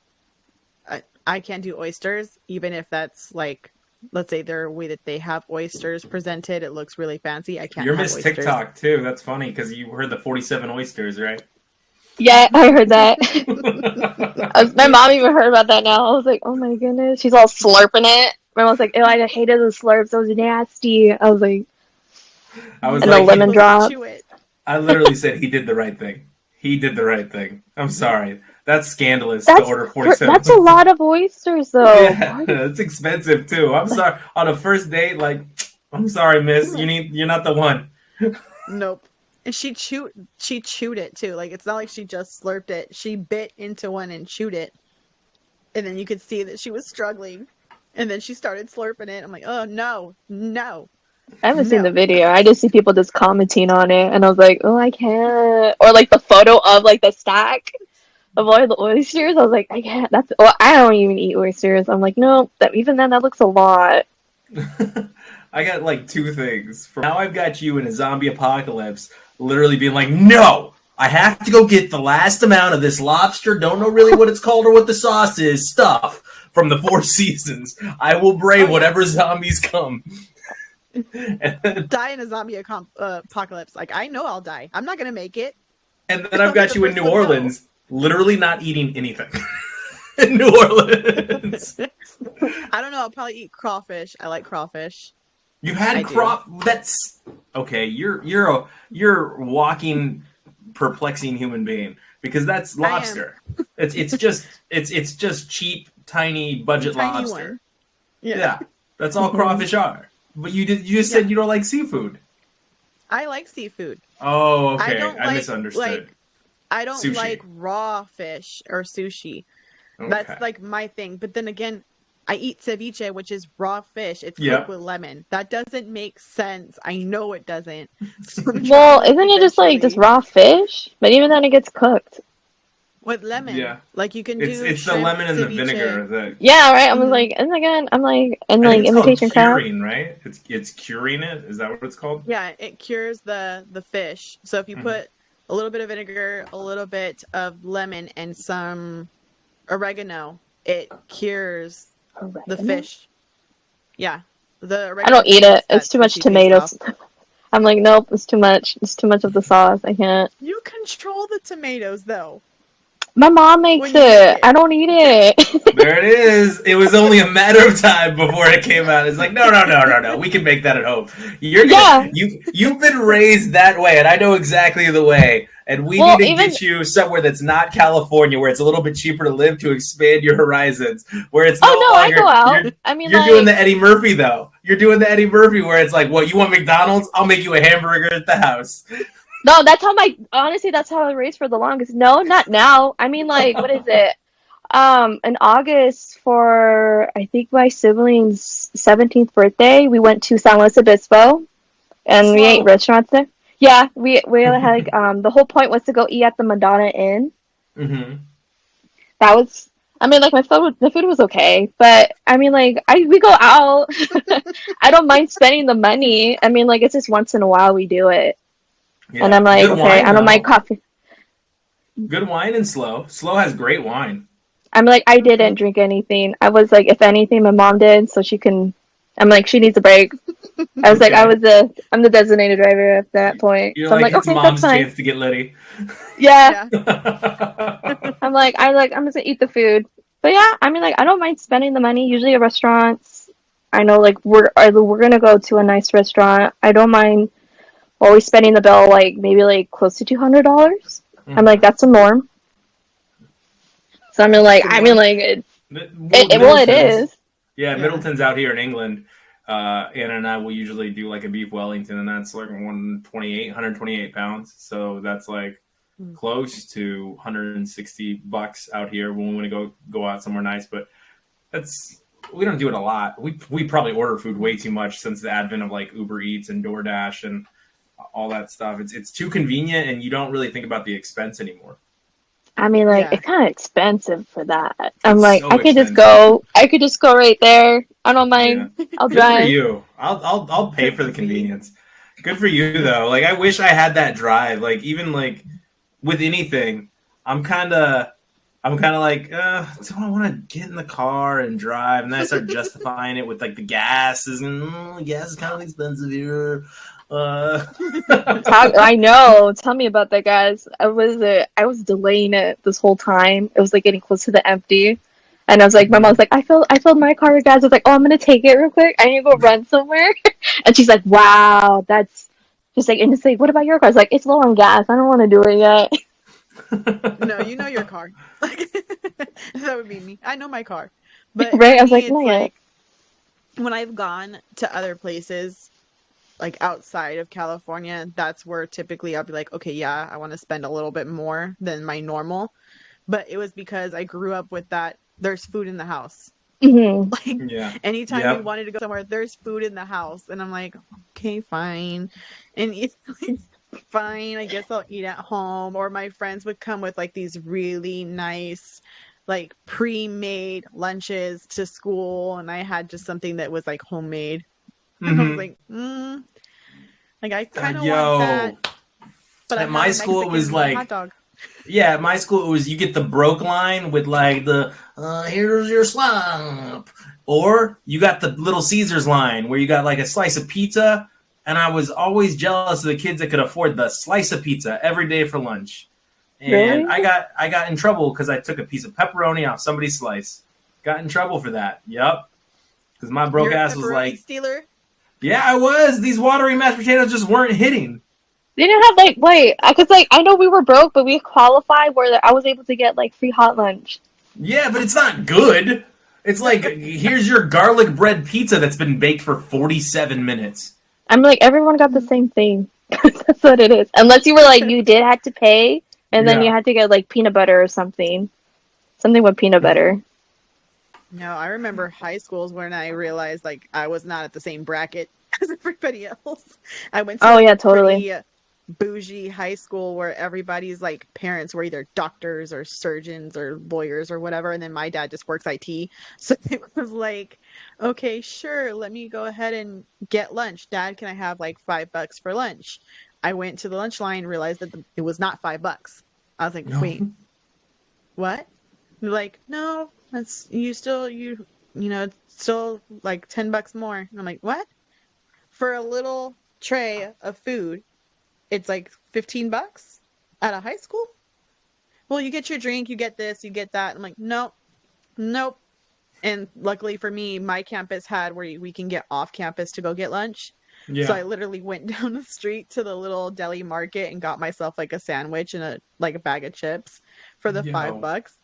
I can't do oysters, even if that's like, let's say their way that they have oysters presented, it looks really fancy. I can't You're have Miss oysters. TikTok too. That's funny because you heard the 47 oysters, right? Yeah, I heard that. My mom even heard about that now. I was like, oh my goodness. She's all slurping it. My mom's like, oh, I hated the slurps. Those nasty. I was like, I was You're and the like, not lemon supposed to drop. chew it. I literally said he did the right thing. He did the right thing. I'm sorry. That's scandalous to order 47. That's a lot of oysters, though. Yeah, it's expensive too. I'm sorry. On a first date, like, I'm sorry, miss. You're not the one. Nope. And she chewed it too. Like, it's not like she just slurped it. She bit into one and chewed it. And then you could see that she was struggling. And then she started slurping it. I'm like, oh, no. I haven't seen the video. I just see people just commenting on it, and I was like, oh, I can't. Or like the photo of like the stack of all the oysters. I was like, I can't. I don't even eat oysters. I'm like, no. Even then, that looks a lot. I got like two things. Now I've got you in a zombie apocalypse, literally being like, no, I have to go get the last amount of this lobster. Don't know really what it's called or what the sauce is. Stuff from the Four Seasons. I will brave whatever zombies come. Die in a zombie apocalypse. Like, I know I'll die. I'm not gonna make it. And then I've got you in New Orleans, literally not eating anything. In New Orleans. I don't know. I'll probably eat crawfish. I like crawfish. You had That's okay. You're a walking, perplexing human being because that's lobster. It's just cheap, tiny budget tiny lobster. One. Yeah, that's all crawfish are. But you just said you don't like seafood. I like seafood. Oh, okay. I misunderstood. Like, I don't sushi. like raw fish or sushi. Okay. That's like my thing. But then again, I eat ceviche, which is raw fish. It's cooked with lemon. That doesn't make sense. I know it doesn't. Well, isn't it just raw fish? But even then, it gets cooked with lemon. Yeah, like you can do. It's the lemon and the vinegar. Yeah, right. I was like, and again, I'm like, and like imitation crab. Curing, right? It's curing it. Is that what it's called? Yeah, it cures the fish. So if you put a little bit of vinegar, a little bit of lemon, and some oregano, it cures the fish. Yeah, the oregano. I don't eat it. It's too much tomatoes. I'm like, nope, it's too much. It's too much of the sauce. I can't. You control the tomatoes, though. My mom makes it. I don't eat it. There it is. It was only a matter of time before it came out. It's like, no. We can make that at home. You've been raised that way, and I know exactly the way. And we need to get you somewhere that's not California, where it's a little bit cheaper to live to expand your horizons. Where it's no longer, I go out. I mean, you're doing the Eddie Murphy though. You're doing the Eddie Murphy, where it's like, what, you want McDonald's? I'll make you a hamburger at the house. No, that's how that's how I raised for the longest. No, not now. I mean, like, what is it? In August for, I think, my sibling's 17th birthday, we went to San Luis Obispo, and we ate restaurants there. Yeah, we had, the whole point was to go eat at the Madonna Inn. Mm-hmm. That was, I mean, like, the food was okay, but, I mean, like, we go out. I don't mind spending the money. I mean, like, it's just once in a while we do it. Yeah. And I'm like, good okay, wine, I don't mind coffee. Good wine and Slow. Slow has great wine. I'm like, I didn't drink anything. I was like, if anything, my mom did, so she can. I'm like, she needs a break. I was like, I'm the designated driver at that point. You're so like, I'm like, it's okay, mom's that's fine. chance to get litty. Yeah. I'm just gonna eat the food. But yeah, I mean, like, I don't mind spending the money. Usually at restaurants, I know, like, we're gonna go to a nice restaurant. I don't mind always spending the bill, like, maybe, like, close to $200. Mm-hmm. I'm like, that's the norm. So it is. Yeah, Middleton's out here in England. Anna and I will usually do like a beef Wellington, and that's like 128 pounds. So that's like close to $160 out here when we want to go out somewhere nice. But we don't do it a lot. We probably order food way too much since the advent of like Uber Eats and DoorDash and all that stuff. It's too convenient, and you don't really think about the expense anymore. I mean, like, it's kind of expensive for that. I'm like, so I could just go right there. I don't mind. Yeah. I'll drive. Good for you. I'll pay for the convenience. Good for you though. Like, I wish I had that drive. Like, even like with anything, I'm kind of like, do I want to get in the car and drive? And then I start justifying it with like the gas and gas is kind of expensive here. I know. Tell me about that, guys. I was delaying it this whole time. It was like getting close to the empty, and I was like, my mom's like, I filled my car with gas. I was like, oh, I'm gonna take it real quick. I need to go run somewhere. And she's like, wow, that's just like, and it's like, what about your car? I was like, it's low on gas. I don't want to do it yet. No, you know your car. Like that would be me. I know my car. But Right? for I was like, me, not it's yet. like when I've gone to other places, like outside of California, that's where typically I'll be like, okay, yeah, I want to spend a little bit more than my normal. But it was because I grew up with that. There's food in the house. Hmm. Like Yeah. anytime we Yep. wanted to go somewhere, there's food in the house, and I'm like, okay, fine, and it's like, fine. I guess I'll eat at home. Or my friends would come with like these really nice, like pre-made lunches to school, and I had just something that was like homemade. And I was Mm-hmm. like, like I kind of want that, Yo, but at I'm not my a school it Mexican. was Give me a hot like, dog. yeah, at my school it was you get the broke line with like the here's your slump, or you got the Little Caesars line where you got like a slice of pizza. And I was always jealous of the kids that could afford the slice of pizza every day for lunch. And Really? I got in trouble because I took a piece of pepperoni off somebody's slice. Got in trouble for that. Yep, because my broke You're a ass was pepperoni like, stealer. yeah, I was. These watery mashed potatoes just weren't hitting. They didn't have like wait, because like I know we were broke, but we qualified where I was able to get like free hot lunch. Yeah, but it's not good. It's like, here's your garlic bread pizza that's been baked for 47 minutes. I'm like everyone got the same thing. That's what it is. Unless you were like you did have to pay, and then you Yeah. had to get like peanut butter or something, something with peanut butter. No, I remember high schools when I realized like I was not at the same bracket as everybody else. I went to Oh like yeah, a totally. pretty bougie high school where everybody's like parents were either doctors or surgeons or lawyers or whatever, and then my dad just works IT. So it was like, okay, sure, let me go ahead and get lunch. Dad, can I have like $5 for lunch? I went to the lunch line, realized that it was not $5. I was like, No. wait, what? They're like, no, that's you still it's still like $10 more. And I'm like, what? For a little tray of food, it's like $15 at a high school? Well, you get your drink, you get this, you get that. I'm like, nope, nope. And luckily for me, my campus had where we can get off campus to go get lunch. So Yeah. I literally went down the street to the little deli market and got myself like a sandwich and a bag of chips for the five Yo. bucks.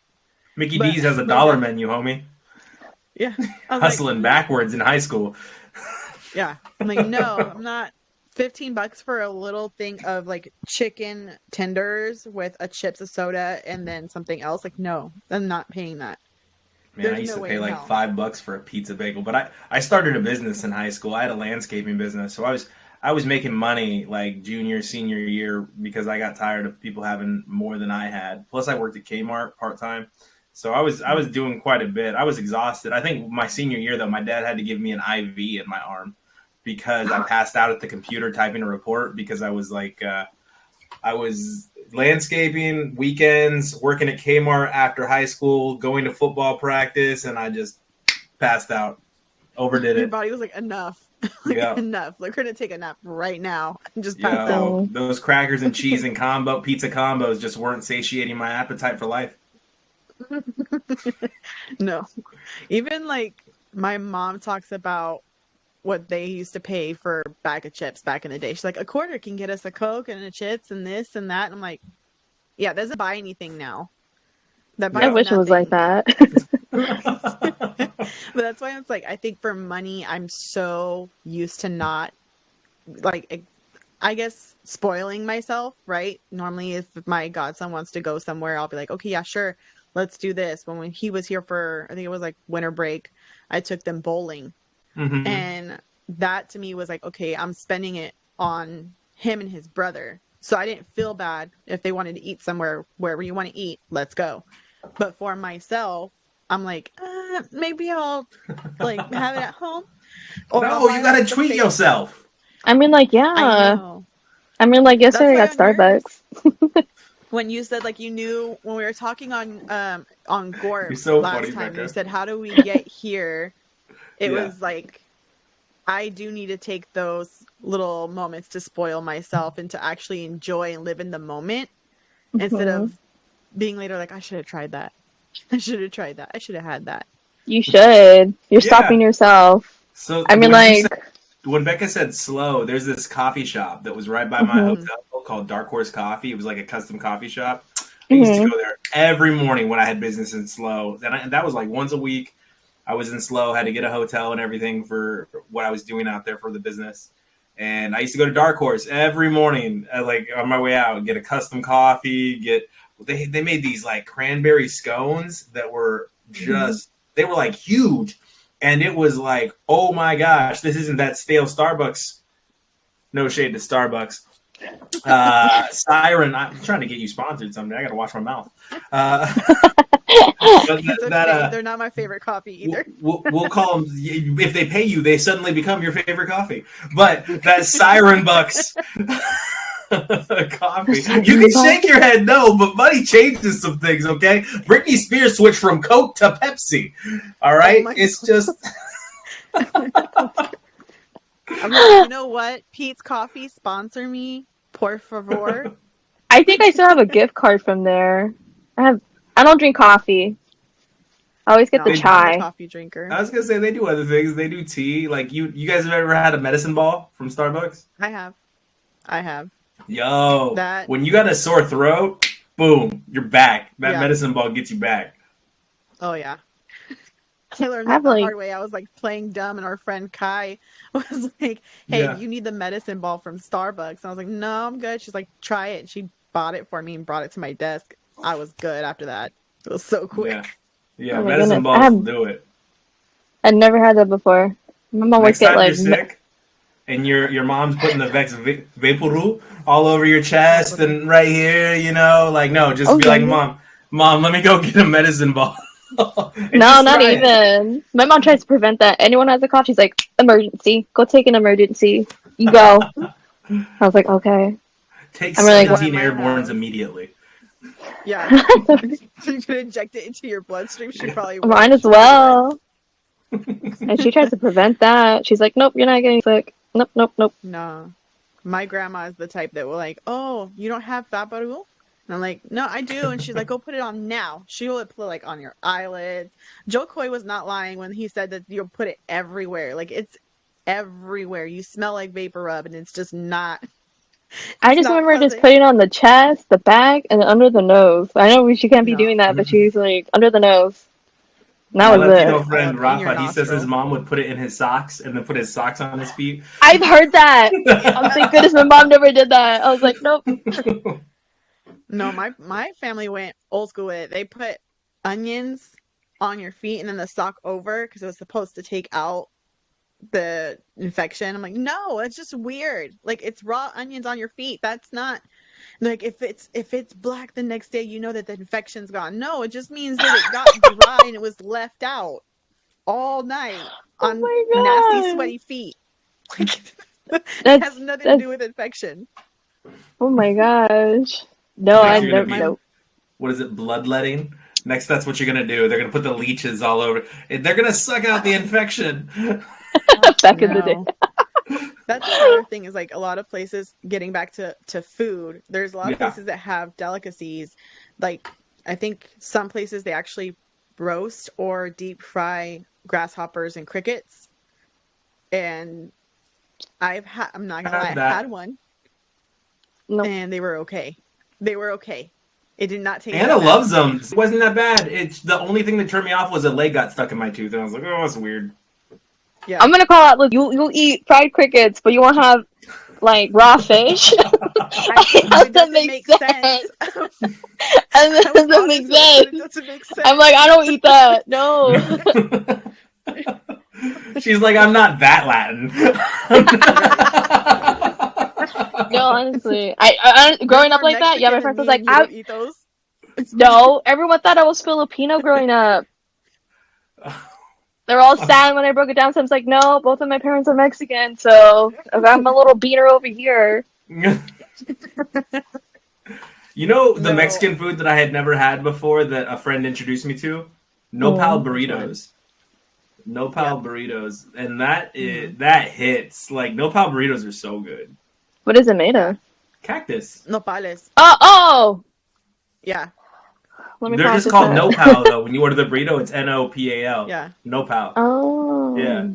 Mickey But D's has a my dollar dad, menu, homie. yeah, I was like, Hustling backwards in high school. yeah. I'm like, no, I'm not. $15 for a little thing of like chicken tenders with a chips, a soda, and then something else. Like, no, I'm not paying that. Man, I There's used no to way pay in like hell. $5 for a pizza bagel, but I started a business in high school. I had a landscaping business, so I was making money like junior, senior year because I got tired of people having more than I had. Plus, I worked at Kmart part time, so I was doing quite a bit. I was exhausted. I think my senior year though, my dad had to give me an IV in my arm because I passed out at the computer typing a report because I was landscaping weekends, working at Kmart after high school, going to football practice, and I just passed out. Overdid Your it. body was like, enough. Like, Yeah. enough. Like, we're gonna take a nap right now and just pass out. Yo, Mm. those crackers and cheese and pizza combos just weren't satiating my appetite for life. No. Even like my mom talks about what they used to pay for a bag of chips back in the day. She's like, a quarter can get us a Coke and a chips and this and that. And I'm like, yeah, it doesn't buy anything now. That I buys Yeah. wish it was like nothing. that. Right. But that's why it's like, I think for money, I'm so used to not like, I guess spoiling myself, right? Normally, if my godson wants to go somewhere, I'll be like, okay, yeah, sure, let's do this. When he was here for, I think it was like winter break, I took them bowling. Hmm. And that to me was like, okay, I'm spending it on him and his brother. So I didn't feel bad if they wanted to eat somewhere, wherever you want to eat, let's go. But for myself, I'm like, maybe I'll like have it at home or I'll No, buy you like gotta the treat fake. yourself. I mean, like, I yeah. know. I mean, like, That's yesterday I why got on yours, Starbucks. when you said like you knew when we were talking on You're Gorp so last funny, time, you Becca. said, how do we get here? It Yeah. was like I do need to take those little moments to spoil myself and to actually enjoy and live in the moment instead Hmm. of being later like I should have tried that. I should have tried that. I should have had that. You should. You're stopping Yeah. yourself. So I mean, like, when Becca said slow, there's this coffee shop that was right by my hmm Hmm. hotel called Dark Horse Coffee. It was like a custom coffee shop. I used to go there every morning when I had business in Slow. And that was like once a week. I was in Slow, had to get a hotel and everything for what I was doing out there for the business. And I used to go to Dark Horse every morning, like on my way out, get a custom coffee. They made these like cranberry scones that were just they were like huge, and it was like, oh my gosh, this isn't that stale Starbucks. No shade to Starbucks. Siren, I'm trying to get you sponsored someday. I got to wash my mouth. They're not my favorite coffee either. We'll call them, if they pay you, they suddenly become your favorite coffee. But that Siren Bucks coffee, you can shake your head no, but money changes some things, okay? Britney Spears switched from Coke to Pepsi. All right? It's just... I'm like, you know what? Pete's Coffee, sponsor me, por favor. I think I still have a gift card from there. I don't drink coffee. I always get the chai. I'm a coffee drinker. I was gonna say they do other things. They do tea. Like you guys have ever had a medicine ball from Starbucks? I have. Yo, when you got a sore throat, boom, you're back. That medicine ball gets you back. Oh yeah. I learned that the hard way. I was like playing dumb, and our friend Kai was like, "Hey, you need the medicine ball from Starbucks." And I was like, "No, I'm good." She's like, "Try it." And she bought it for me and brought it to my desk. I was good after that. It was so quick. Yeah, medicine balls do it. I'd never had that before. My mom Next time you're sick, and your mom's putting the Vex Vaporu all over your chest and right here, like no, just be like, Mom, let me go get a medicine ball. No, not even. My mom tries to prevent that. Anyone has a cough, she's like, emergency. Go take an emergency. You go. I was like, okay. Take 17 airbornes immediately. Yeah. You could inject it into your bloodstream. She probably would. Mine as well. And she tries to prevent that. She's like, nope, you're not getting sick. Nope. No. My grandma is the type that will like, oh, you don't have Vaporu? And I'm like, no, I do. And she's like, go put it on now. She will put it like on your eyelids. Joe Coy was not lying when he said that you'll put it everywhere. Like it's everywhere. You smell like vapor rub, and it's just not. I just remember just putting it on the chest, the back, and under the nose. I know she can't be doing that, but she's like under the nose. And that was it. My friend Rafa, he says his mom would put it in his socks and then put his socks on his feet. I've heard that. I'm thank goodness my mom never did that. I was like, nope. No, my family went old school with it. They put onions on your feet and then the sock over because it was supposed to take out the infection. I'm like, no, it's just weird. Like it's raw onions on your feet. That's not like if it's black the next day, you know that the infection's gone. No, it just means that it got dry and it was left out all night on nasty, sweaty feet. It has nothing to do with infection. Oh my gosh. No, I never know. What is it, bloodletting? Next, that's what you're going to do. They're going to put the leeches all over. They're going to suck out the infection. Back in the day. That's the other thing is like a lot of places, getting back to food, there's a lot of places that have delicacies. Like, I think some places they actually roast or deep fry grasshoppers and crickets. And I'm not going to lie, I've had one. Nope. And they were okay. It did not take. Anna loves them. It wasn't that bad. It's the only thing that turned me off was a leg got stuck in my tooth, and I was like, "Oh, that's weird." Yeah, I'm gonna call out. Look, you'll eat fried crickets, but you won't have like raw fish. That doesn't make sense. That doesn't make sense. I'm like, I don't eat that. No. She's like, I'm not that Latin. No, honestly, I growing up like that. Yeah, my friends was like, I eat those. No, everyone thought I was Filipino growing up. They're all sad when I broke it down. So I was like, no, both of my parents are Mexican, so I'm a little beaner over here. You know the Mexican food that I had never had before that a friend introduced me to? Nopal burritos. Nopal burritos, and that hits. Like nopal burritos are so good. What is it made of? Cactus. Nopales. Oh! Yeah. They're just called nopal, though. When you order the burrito, it's Nopal. Yeah. Nopal. Oh. Yeah.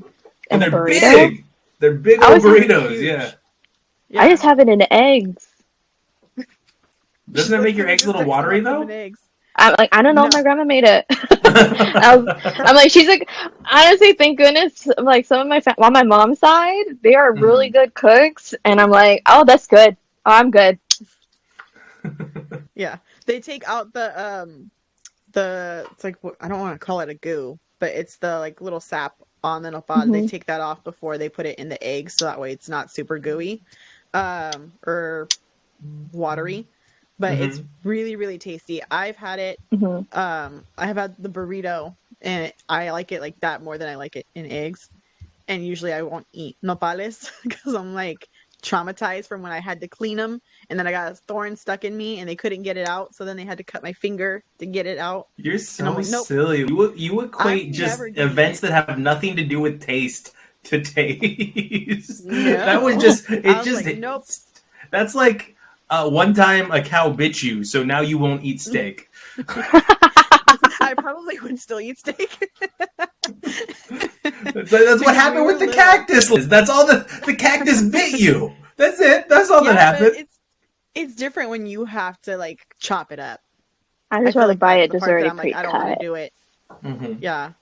And they're big. They're big old burritos, yeah. I just have it in eggs. Doesn't She that make looks your at me eggs a just little texting watery about flipping though? eggs. I'm like, I don't know if No. my grandma made it. I'm like, she's like, honestly, thank goodness. Like some of on my mom's side, they are really Mhm. good cooks, and I'm like, oh, that's good. Oh, I'm good. Yeah. They take out the it's like I don't want to call it a goo, but it's the like little sap on the nopal. They Hmm. take that off before they put it in the eggs, so that way it's not super gooey, or watery. But it's Mhm. really really tasty. I've had it. Hmm. I have had the burrito, and I like it like that more than I like it in eggs. And usually I won't eat nopales because I'm like traumatized from when I had to clean them, and then I got a thorn stuck in me, and they couldn't get it out, so then they had to cut my finger to get it out, You're and I'm so like, nope, silly. You equate I'm just never getting events it. that have nothing to do with taste to taste. That was No, just it. I was Just like, nope. that's like one time a cow bit you, so now you won't eat steak. I probably would still eat steak. That's what Because we happened were with the little. cactus. That's all the cactus bit you. That's it. That's all that Yeah, but happened. it's different when you have to like chop it up. I I just feel rather like buy that's it the just part that already I'm like, I don't want to pre-cut. do it. Hmm. Yeah.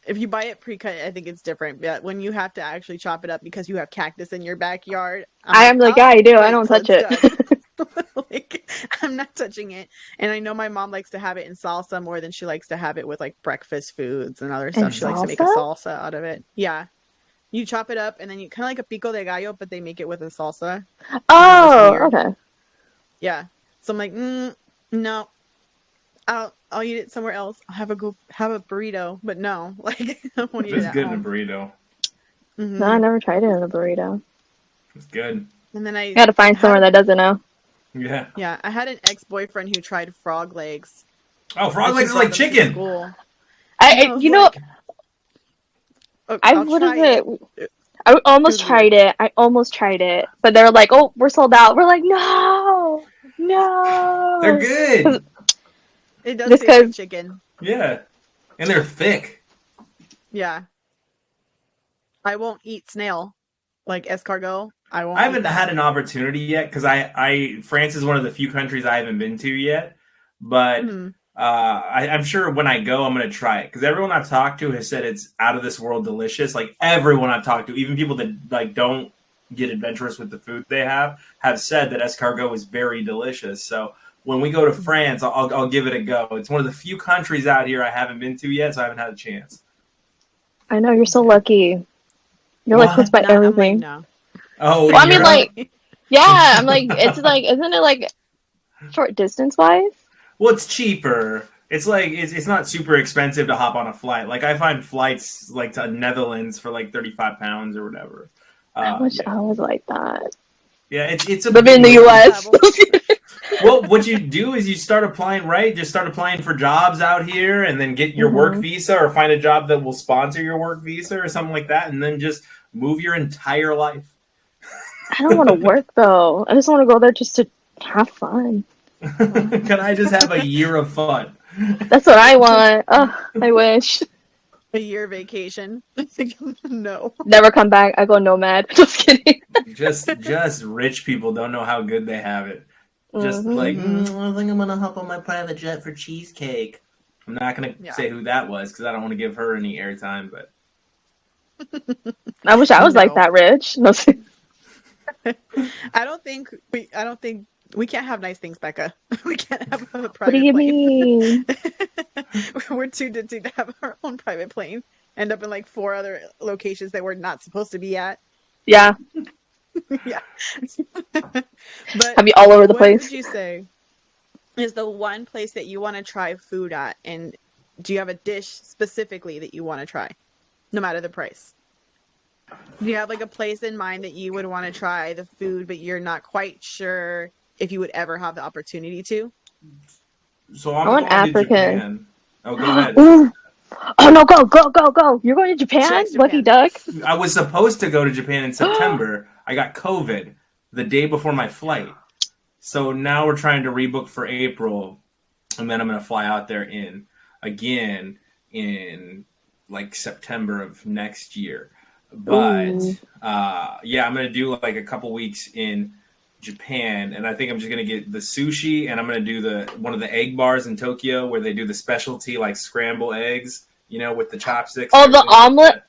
If you buy it pre-cut, I think it's different. But when you have to actually chop it up because you have cactus in your backyard, I'm I like, am like, yeah, I'll I do. I wait don't till touch it's it. done. Like, I'm not touching it. And I know my mom likes to have it in salsa more than she likes to have it with like breakfast foods and other stuff. And She likes to make a salsa? salsa out of it. Yeah. You chop it up and then you kind of like a pico de gallo, but they make it with a salsa. And then it's Oh, weird. okay. Yeah. So I'm like, no, I'll eat it somewhere else. I'll have a burrito, but no, like I won't eat it It's at good in a home. burrito. No, I Hmm. never tried it in a burrito. It's good. And then You gotta find had somewhere a that doesn't know. Yeah. yeah, I had an ex-boyfriend who tried frog legs. Oh, frog Like he legs are brought like them to chicken. school, and I was You know, like, "Oh, I I'll what is try it? it." I It almost was weird. tried it. I almost tried it, but they were like, "Oh, we're sold out." We're like, "No, They're no," good. It does just taste like because. chicken. Yeah, and they're thick. Yeah, I won't eat snail, like escargot. I I won't eat haven't that. had an opportunity yet because France is one of the few countries I haven't been to yet. But Hmm. I'm sure when I go, I'm going to try it because everyone I've talked to has said it's out of this world delicious. Like everyone I've talked to, even people that like don't get adventurous with the food they have said that escargot is very delicious. So when we go to France, I'll give it a go. It's one of the few countries out here I haven't been to yet, so I haven't had a chance. I know you're so lucky. You're like close What? by Not. I'm like everything. no. Oh, Well, in I mean, Europe? like, yeah, I'm like, it's like, isn't it like short distance wise? Well, it's cheaper. It's like it's not super expensive to hop on a flight. Like I find flights like to Netherlands for like 35 pounds or whatever. I wish Yeah, I was like that. yeah. It's a Living in the really U.S. Travel. well. What you do is you start applying, right? Just start applying for jobs out here, and then get your work Hmm. visa or find a job that will sponsor your work visa or something like that, and then just move your entire life. I don't want to work though. I just want to go there just to have fun. Can I just have a year of fun? That's what I want. Oh, I wish. A year vacation. No. Never come back. I go nomad. Just kidding. Just rich people don't know how good they have it. Just Hmm. like, Hmm. I think I'm gonna hop on my private jet for cheesecake. I'm not gonna Yeah. say who that was because I don't want to give her any airtime. But I wish I was like No. that rich. No, I don't think we can't have nice things, Becca. We can't have a what do private you plane. mean? We're too ditzy to have our own private plane. End up in like 4 other locations that we're not supposed to be at. Yeah, Yeah. But have you all over the what would place. you say is the one place that you want to try food at? And do you have a dish specifically that you want to try, no matter the price? Do you have like a place in mind that you would want to try the food, but you're not quite sure if you would ever have the opportunity to? so I I'm want going to African. Japan. Oh, go ahead. Ooh. Oh no, go, go, go, go. You're going to She Japan? likes Lucky Japan. duck. I was supposed to go to Japan in September. I got COVID the day before my flight. So now we're trying to rebook for April, and then I'm gonna fly out there again in like September of next year. But Ooh. yeah, I'm gonna do like a couple weeks in Japan, and I think I'm just gonna get the sushi, and I'm gonna do one of the egg bars in Tokyo where they do the specialty like scramble eggs, with the chopsticks. Oh, And the everything omelet. like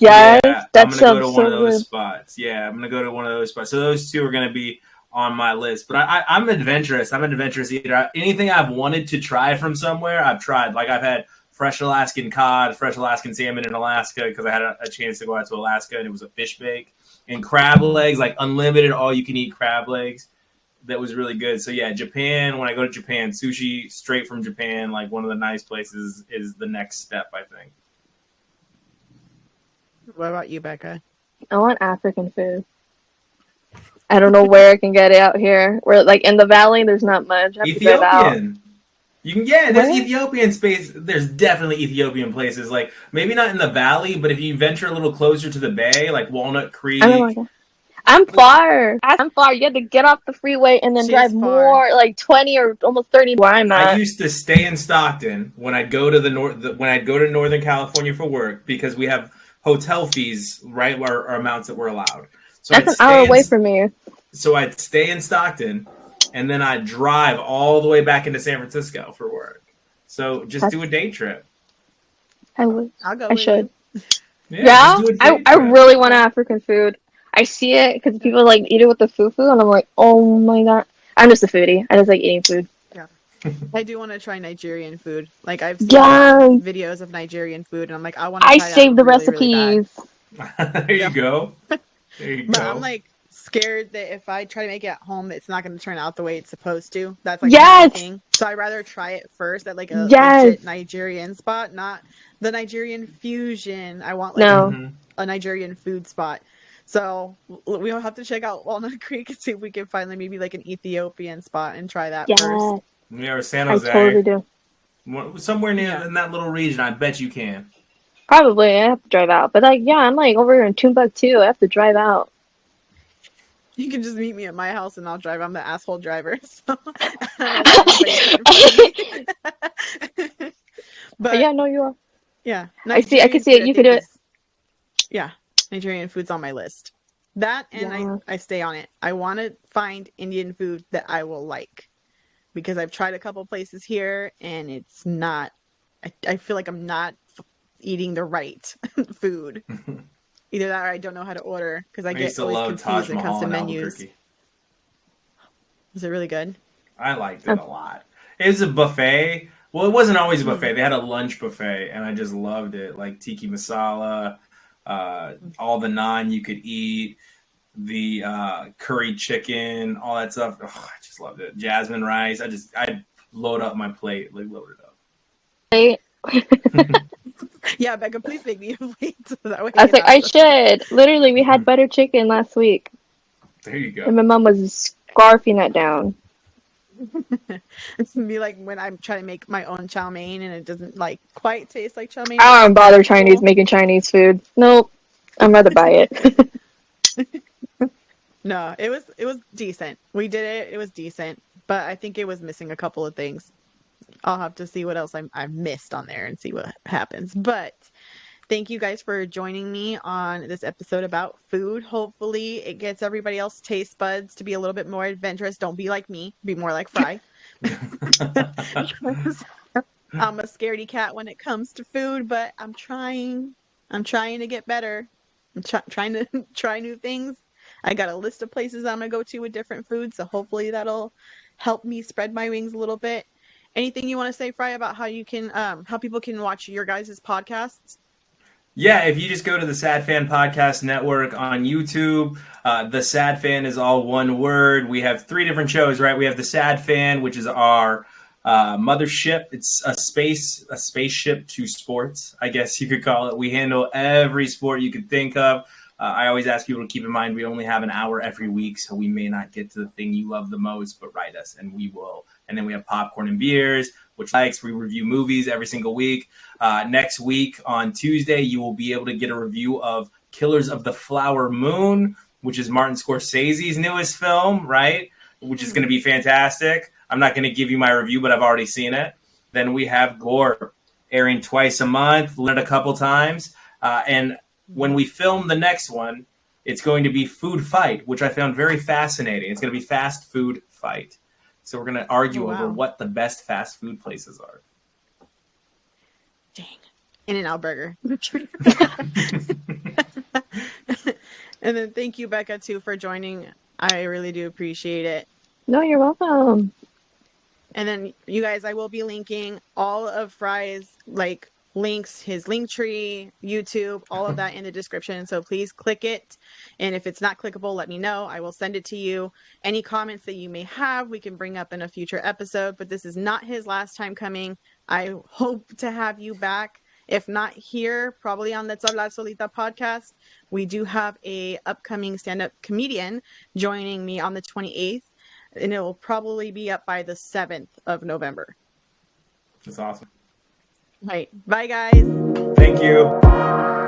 Yes, that. I'm that gonna go sounds to one so of those good. spots. Yeah, I'm gonna go to one of those spots. So those two are gonna be on my list. But I'm adventurous. I'm an adventurous eater. Anything I've wanted to try from somewhere, I've tried. Like I've had fresh Alaskan cod, fresh Alaskan salmon in Alaska because I had a chance to go out to Alaska and it was a fish bake. And crab legs, like unlimited, all you can eat crab legs. That was really good. So yeah, Japan. When I go to Japan, sushi straight from Japan, like one of the nice places, is the next step, I think. What about you, Becca? I want African food. I don't know where I can get it out here. Where like in the valley, there's not much. I have to drive out. Ethiopian. There's Where? Ethiopian space. There's definitely Ethiopian places. Like maybe not in the valley, but if you venture a little closer to the bay, like Walnut I don't like Creek. that. I'm far. I'm far. You have to get off the freeway and then drive She's far. more, like 20 or almost 30 where I'm I at. used to stay in Stockton when I'd go to when I'd go to Northern California for work because we have hotel fees, right, or amounts that we're allowed. So That's an hour away from me. So I'd stay in Stockton, and then I'd drive all the way back into San Francisco for work. So just do a day trip. I would. I'll go I with should. you. Yeah, just do a day I trip. really want African food. I see it because people like eat it with the fufu, and I'm like, oh my god. I'm just a foodie. I just like eating food. Yeah. I do want to try Nigerian food. Like I've seen Yeah, videos of Nigerian food, and I'm like, I want to I try that saved the really, really bad. There you Yeah. go. There you But go. I'm like scared that if I try to make it at home, it's not going to turn out the way it's supposed to. That's like my Yes, thing. So I'd rather try it first at like a yes. legit Nigerian spot, not the Nigerian fusion. I want like No, Mhm. a Nigerian food spot. So we'll have to check out Walnut Creek and see if we can finally maybe like an Ethiopian spot and try that first. yes. Yeah, or San I totally Jose, do. somewhere near Yeah. in that little region. I bet you can. Probably I have to drive out, but like, yeah, I'm like over here in Timbuktu. I have to drive out. You can just meet me at my house and I'll drive. I'm the asshole driver. So I don't let anybody sit in front of me. But Yeah, no, you are. yeah, I see. I can Nigerian see food, it. I You could think do it. is yeah, Nigerian food's on my list. That and Yeah. I stay on it. I want to find Indian food that I will like because I've tried a couple places here and it's not. I feel like I'm not eating the right food. Either that or I don't know how to order because I I used get to always love confused Taj when it comes Mahal to in menus. Albuquerque. Is it really good? I liked it a lot. It was a buffet. Well, it wasn't always a buffet. Mm. They had a lunch buffet, and I just loved it. Like tiki masala, all the naan you could eat, the curry chicken, all that stuff. Oh, I just loved it. Jasmine rice. I load up my plate, like load it up. Yeah, Becca, please make me a plate so that way I I was can like, I have some. should. Literally, we had butter chicken last week, There you and go. my mom was scarfing that down. It's gonna be like when I'm trying to make my own chow mein and it doesn't like quite taste like chow mein, but I it's don't bother still Chinese cool. making Chinese food. Nope. I'd rather buy it. No, it was decent. We did it. It was decent, but I think it was missing a couple of things. I'll have to see what else I missed on there and see what happens. But thank you guys for joining me on this episode about food. Hopefully, it gets everybody else's taste buds to be a little bit more adventurous. Don't be like me. Be more like Fry. I'm a scaredy cat when it comes to food, but I'm trying. I'm trying to get better. I'm trying to try new things. I got a list of places I'm gonna go to with different foods, so hopefully that'll help me spread my wings a little bit. Anything you want to say, Fry, about how you can how people can watch your guys' podcasts? Yeah, if you just go to the SadFan Podcast Network on YouTube, the SadFan is all one word. We have 3 different shows, right? We have the SadFan, which is our mothership. It's a spaceship to sports, I guess you could call it. We handle every sport you could think of. I always ask people to keep in mind we only have an hour every week, so we may not get to the thing you love the most, but write us and we will. And then we have popcorn and beers, which we review movies every single week. Next week on Tuesday, you will be able to get a review of Killers of the Flower Moon, which is Martin Scorsese's newest film, right? Which is going to be fantastic. I'm not going to give you my review, but I've already seen it. Then we have Gore, airing twice a month, lit a couple times. And when we film the next one, It's going to be Food Fight, which I found very fascinating. It's going to be Fast Food Fight. So we're going to argue over what the best fast food places are. Dang. In-N-Out Burger. And then thank you, Becca, too, for joining. I really do appreciate it. No, you're welcome. And then you guys, I will be linking all of Fry's links, his link tree, YouTube, all of that in the description. So please click it. And if it's not clickable, let me know. I will send it to you. Any comments that you may have, we can bring up in a future episode. But this is not his last time coming. I hope to have you back. If not here, probably on the Hablar Solita podcast. We do have a upcoming stand-up comedian joining me on the 28th. And it will probably be up by the 7th of November. That's awesome. All right. Bye, guys. Thank you.